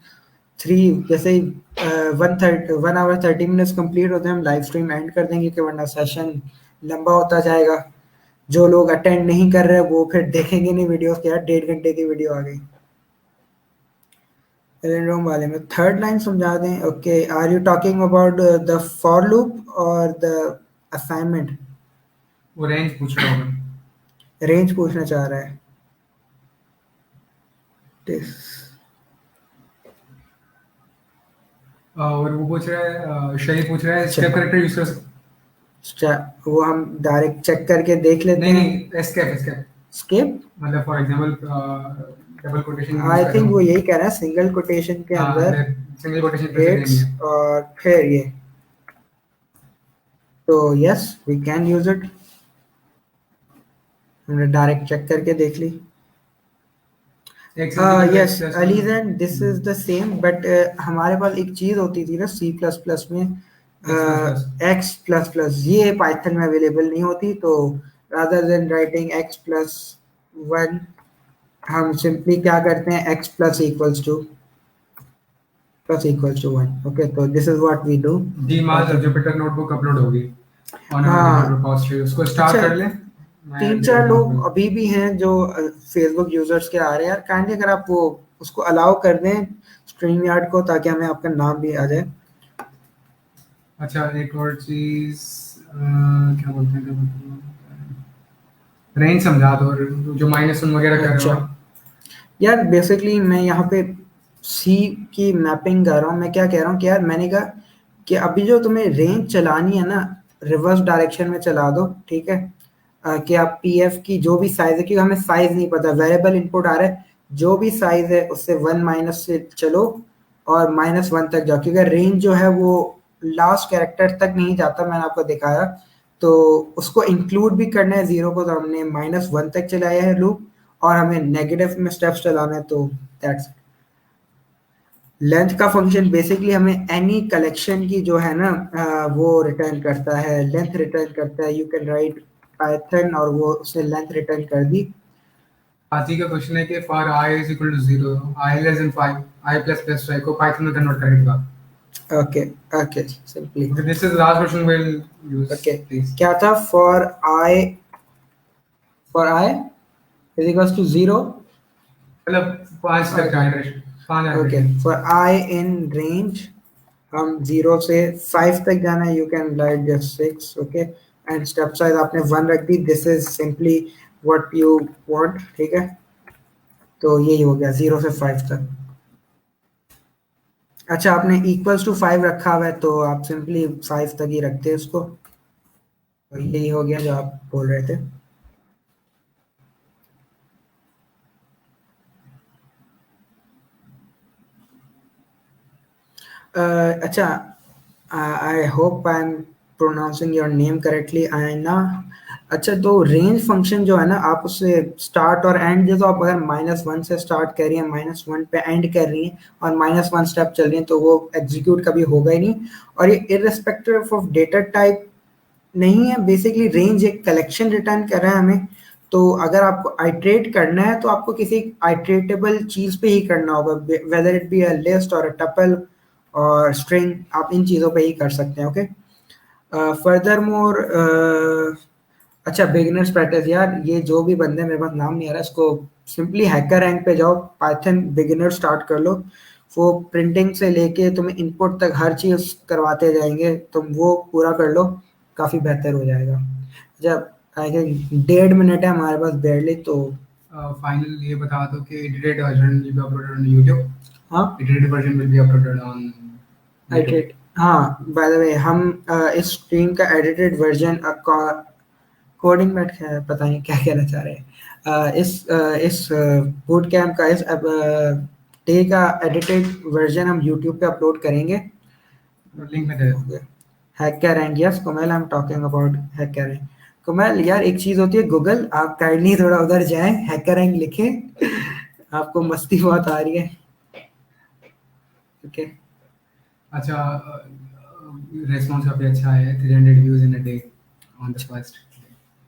3 जैसे ही 1 आवर 30 मिनट्स कंप्लीट होते हैं हम लाइव स्ट्रीम एंड कर देंगे कि वरना सेशन लंबा होता जाएगा। जो लोग अटेंड नहीं कर रहे वो फिर देखेंगे नहीं वीडियोस के, यार 1.5 घंटे की वीडियो आ गई। रोम वाले में थर्ड लाइन समझा दें। Okay, are you talking about the for loop और द असाइनमेंट? वो रेंज पूछ रहा होगा। रेंज पूछना चाह रहा है। और वो पूछ रहा है, शहीद पूछ रहा है अच्छा। स्टेप करेक्टर यूज कर सकते? वो हम डायरेक्ट चेक करके देख लेते नहीं हैं। नहीं, एस्केप एस्केप स्किप, मतलब for example double quotation I think वो यही कह रहा है सिंगल कोटेशन के अंदर सिंगल कोटेशन पे से इट्स लेनी है। और फिर ये, तो yes we can use it. हमने डायरेक्ट चेक करके देख ली। Yes Alizan, this is the same but हमारे पास एक चीज होती थी ना C++ में एक्स प्लस प्लस, ये पाइथन में अवेलेबल नहीं होती। तो रादर देन राइटिंग x+1 हम सिंपली क्या करते हैं x plus equals to 1। Okay, तो this is what we do. डीमार्स जुपिटर नोटबुक अपलोड होगी ऑन हाँ। रिपॉजिटरी, उसको स्टार्ट अच्छा, कर ले। 3-4 लोग अभी भी हैं जो फेसबुक यूजर्स के आ रहे हैं यार। काइंडली अगर आप वो उसको अलाउ कर दें स्ट्रीम यार्ड को, ताकि हमें आपका नाम भी आ जाए। अच्छा, एक और चीज क्या बोलते हैं, रेंज समझा दो, जो -1 वगैरह कर रहे हो। अच्छा यार, बेसिकली मैं यहाँ पे सी की मैपिंग कर रहा हूँ। मैं क्या कह रहा हूँ कि यार मैंने कहा कि अभी जो तुम्हें रेंज चलानी है ना, रिवर्स डायरेक्शन में चला दो, ठीक है। कि आप पीएफ की जो भी साइज है, क्योंकि हमें साइज नहीं पता, वेरिएबल इनपुट आ रहा है, जो भी साइज है उससे 1 माइनस से चलो और -1 तक जाओ, क्योंकि रेंज जो है वो लास्ट कैरेक्टर तक नहीं जाता, मैंने आपको दिखाया। तो उसको इंक्लूड भी करना है 0 को, तो हमने -1 तक चलाया है लूप, और हमें नेगेटिव में स्टेप्स चलाना है, तो दैट्स। लेंथ का फंक्शन बेसिकली हमें एनी कलेक्शन की जो है ना वो रिटर्न करता है, लेंथ रिटर्न करता है। यू कैन राइट पाइथन और वो उसने लेंथ रिटर्न कर दी। आती का क्वेश्चन है कि for i is equal to 0, i less than 5, i plus plus 5 को पाइथन में कन्वर्ट करेगा। Okay okay, simply this is last question will use. Okay. क्या था? For i is equals to 0। मतलब 5 तक जाए, 5 okay, for i in range हम 0 से 5 तक जाना है। You can write just 6। Okay, and step size आपने 1 रख दी। This is simply what you want, ठीक है। तो यही हो गया 0 से 5 तक। अच्छा, आपने इक्वल्स टू 5 रखा हुआ है, तो आप सिंपली 5 तक ही रखते हैं उसको। तो यही हो गया जो आप बोल रहे थे। अच्छा, I hope I am pronouncing your name correctly, आयना। अच्छा, तो रेंज फंक्शन जो है ना, आप उससे स्टार्ट और एंड, जैसे आप अगर -1 से स्टार्ट कर रही हैं, -1 पे एंड कर रही हैं और -1 स्टेप चल रही हैं, तो वो एग्जीक्यूट कभी होगा ही नहीं। और ये इररिस्पेक्टिव ऑफ डेटा टाइप नहीं है। बेसिकली रेंज एक कलेक्शन रिटर्न कर रहा है हमें। तो अगर आपको आइट्रेट करना है तो आपको किसी आइट्रेटेबल चीज पे ही करना होगा, whether it be a list और अ टपल और स्ट्रिंग, आप इन चीज़ों पे ही कर सकते हैं। Okay, further more. अच्छा, बिगिनर्स प्रैक्टिस यार, ये जो भी बंदे, मेरे पास नाम नहीं आ रहा, इसको सिंपली हैकर रैंक पे जाओ, पाइथन बिगिनर स्टार्ट कर लो। वो प्रिंटिंग से लेके तुम्हें इनपुट तक हर चीज़ करवाते जाएंगे, तुम वो पूरा कर लो, काफ़ी बेहतर हो जाएगा। जब आई थिंक 1.5 मिनट है हमारे पास बैरली, तो फाइनल ये बता दो कि edited version will be uploaded on YouTube। हाँ, edited version will be uploaded on edited. हाँ, बाय द वे, हम इस स्ट्रीम का एडिटेड वर्जन कोडिंग में पता नहीं क्या कहना चाह रहे हैं। इस बूट कैम्प का, इस डे का एडिटेड वर्जन हम यूट्यूब पे अपलोड करेंगे। लिंक में दे दो। Hacker rank, yes Kumail, I am talking about hacker rank. Kumail यार, एक चीज होती है गूगल, आप काइंडली थोड़ा उधर जाएं, हैकर रैंक लिखें। आपको मस्ती बहुत आ रही है। ओके, अच्छा, रिस्पॉन्स काफी अच्छा है, 300 views in a day on the first.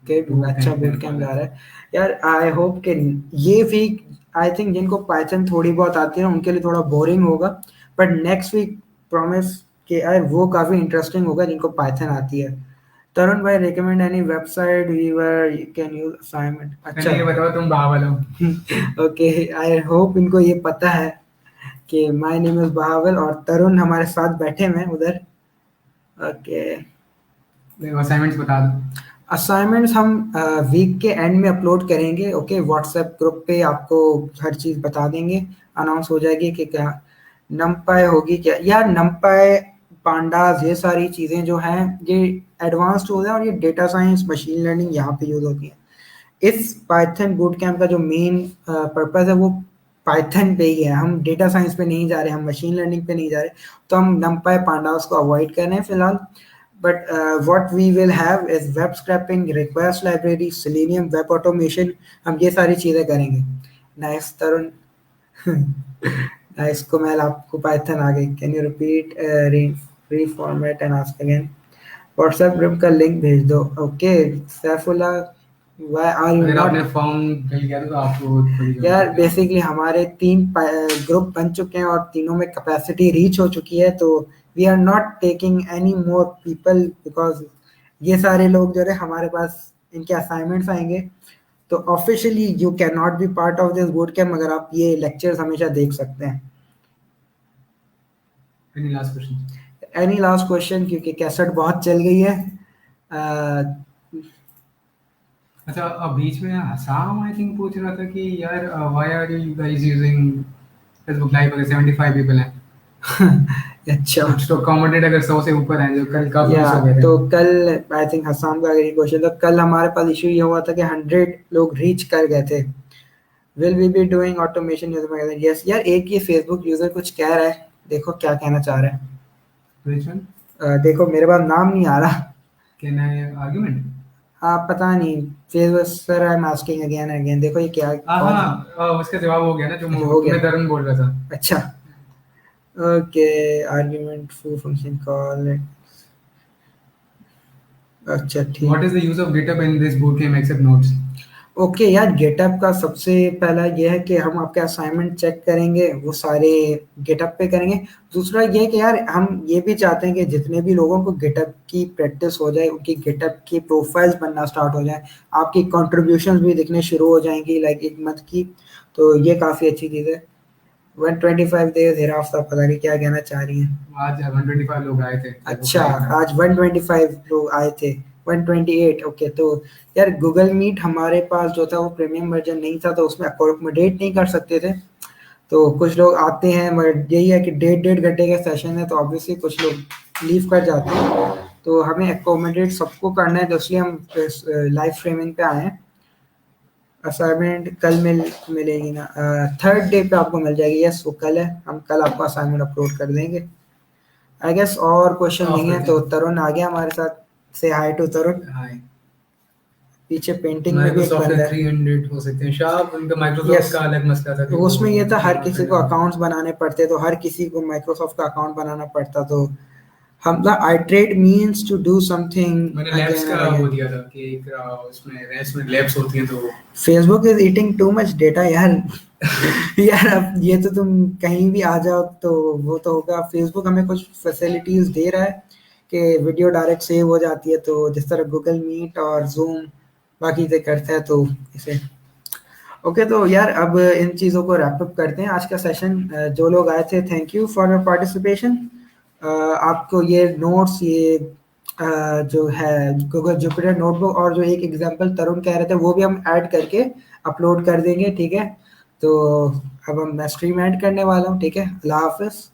अच्छा बूट कैम्प जा रहा है यार। आई होप कि ये वीक, आई थिंक जिनको पाइथन थोड़ी बहुत आती है उनके लिए थोड़ा बोरिंग होगा, बट नेक्स्ट वीक प्रॉमिस कि यार वो काफ़ी इंटरेस्टिंग होगा जिनको पाइथन आती है। तरुण भाई recommend any website where you can use assignment. पहले ये बताओ तुम बहावल हो। ओके, आई होप इनको ये पता है कि माय नेम इज बहावल और तरुण हमारे साथ बैठे हुए हैं उधर। ओके, असाइनमेंट्स बता दो। असाइनमेंट्स हम वीक के एंड में अपलोड करेंगे। ओके, व्हाट्सएप ग्रुप पे आपको हर चीज़ बता देंगे, अनाउंस हो जाएगी कि क्या नमपाई होगी क्या। यार नमपाई, पांडास, ये सारी चीज़ें जो हैं ये एडवांस टूल है और ये डेटा साइंस मशीन लर्निंग यहाँ पे यूज़ होती है। इस पाइथन बूट कैम्प का जो मेन पर्पस है वो पाइथन पे ही है। हम डेटा साइंस पे नहीं जा रहे, हम मशीन लर्निंग पे नहीं जा रहे, तो हम नमपाई पांडास को अवॉइड कर रहे हैं फिलहाल। But what we will have is web scraping, request library, Selenium, web automation, हम ये सारी चीज़ें करेंगे। नाइस तरुण। नाइस कुमेल, आपको पाइथन आ गई। Can you repeat reformat and ask again. WhatsApp group का लिंक भेज दो। Okay Saifullah, why are you अगर नॉट। आपने फॉर्म फिल किया तो आपको थोड़ी यार बेसिकली हमारे 3 ग्रुप बन चुके हैं और तीनों में कैपेसिटी रीच हो चुकी है, तो we are not taking any more people because ये सारे लोग जो है हमारे पास इनके असाइनमेंट्स आएंगे। तो officially you can not be part of this boot camp, मगर आप ये लेक्चर्स हमेशा देख सकते हैं। Any last question? Any last question, क्योंकि कैसेट बहुत चल गई है। अच्छा, बीच में हसाम आई थिंक पूछ रहा था कि यार why are you guys using Facebook live अगर 75 पीपल हैं? अच्छा, कुछ तो अकोमोडेट अगर 100 से ऊपर हैं, जो कल काफी या हो गए थे। तो कल आई थिंक हसाम का अगर क्वेश्चन था, कल हमारे पास इशू ये हुआ था कि 100 लोग रीच कर गए थे। Will we be doing automation user? Yes यार, एक ये फेसबुक यूजर कुछ कह रहा है, देखो क्या कहना चाह रहा है। Which one? देखो मेरे पास नाम नहीं आ रहा। Can I argument? आप पता नहीं, Facebook sir I am asking again again, देखो ये क्या हाँ, उसका जवाब हो गया ना जो हो गया। तुम्हें तरुण बोल रहा था। अच्छा, ओके, आर्ग्यूमेंट फू फंक्शन कॉल। अच्छा ठीक। What is the use of GitHub in this bootcamp except notes? Okay यार, गेटअप का सबसे पहला ये है कि हम आपके असाइनमेंट चेक करेंगे, वो सारे गेटअप पे करेंगे। दूसरा ये है कि यार हम ये भी चाहते हैं कि जितने भी लोगों को गेटअप की प्रैक्टिस हो जाए, उनकी गेटअप की प्रोफाइल्स बनना स्टार्ट हो जाए, आपकी कंट्रीब्यूशंस भी दिखने शुरू हो जाएंगी लाइक एक मंथ की, तो ये काफ़ी अच्छी चीज़ है। 125 डेज हेरा आफ्ताब, पता नहीं क्या कहना चाह रही हैं। आज 125 लोग आए थे। अच्छा, आज 125 लोग आए थे। 128, ओके। तो यार गूगल मीट हमारे पास जो था वो प्रीमियम वर्जन नहीं था, तो उसमें अकोमोडेट नहीं कर सकते थे। तो कुछ लोग आते हैं, मगर यही है कि 1.5 घंटे का सेशन है, तो ऑब्वियसली कुछ लोग लीव कर जाते हैं। तो हमें अकोमोडेट सबको करना है, तो इसलिए हम लाइव स्ट्रीमिंग पे आए हैं। असाइनमेंट कल मिलेगी ना? 3rd डे पे आपको मिल जाएगी। यस, वो कल है, हम कल आपको असाइनमेंट अपलोड कर देंगे। आई गेस और क्वेश्चन नहीं है, तो तरुण आ गया हमारे साथ। से हाय टू तरुण। हाय। पीछे पेंटिंग में भी एक माइक्रोसॉफ्ट बंदा के है। 300 हो सकते हैं शायद, उनका माइक्रोसॉफ्ट Yes. का अलग मसला था कि तो उसमें ये था, हर वो किसी को अकाउंट्स बनाने पड़ते, तो हर किसी को माइक्रोसॉफ्ट का अकाउंट बनाना पड़ता। तो हम the iterate means to do something मैंने लैब्स का वो दिया था कि एक उसमें रेस में लैब्स होती हैं, तो Facebook is eating too much data यार। यार अब ये तो तुम कहीं भी आ जाओ तो वो तो होगा। फेसबुक हमें कुछ फैसिलिटीज दे रहा है कि वीडियो डायरेक्ट सेव हो जाती है, तो जिस तरह गूगल मीट और जूम बाकी से करता है, तो इसे ओके। तो यार अब इन चीज़ों को रैप अप करते हैं आज का सेशन। जो लोग आए थे, thank you for your participation. आपको ये नोट्स, ये जो है गूगल जुपिटर नोटबुक, और जो एक एग्जांपल तरुण कह रहे थे वो भी हम ऐड करके अपलोड कर देंगे, ठीक है। तो अब मैं स्ट्रीम एंड करने वाला हूँ, ठीक है। अल्लाह हाफिज़।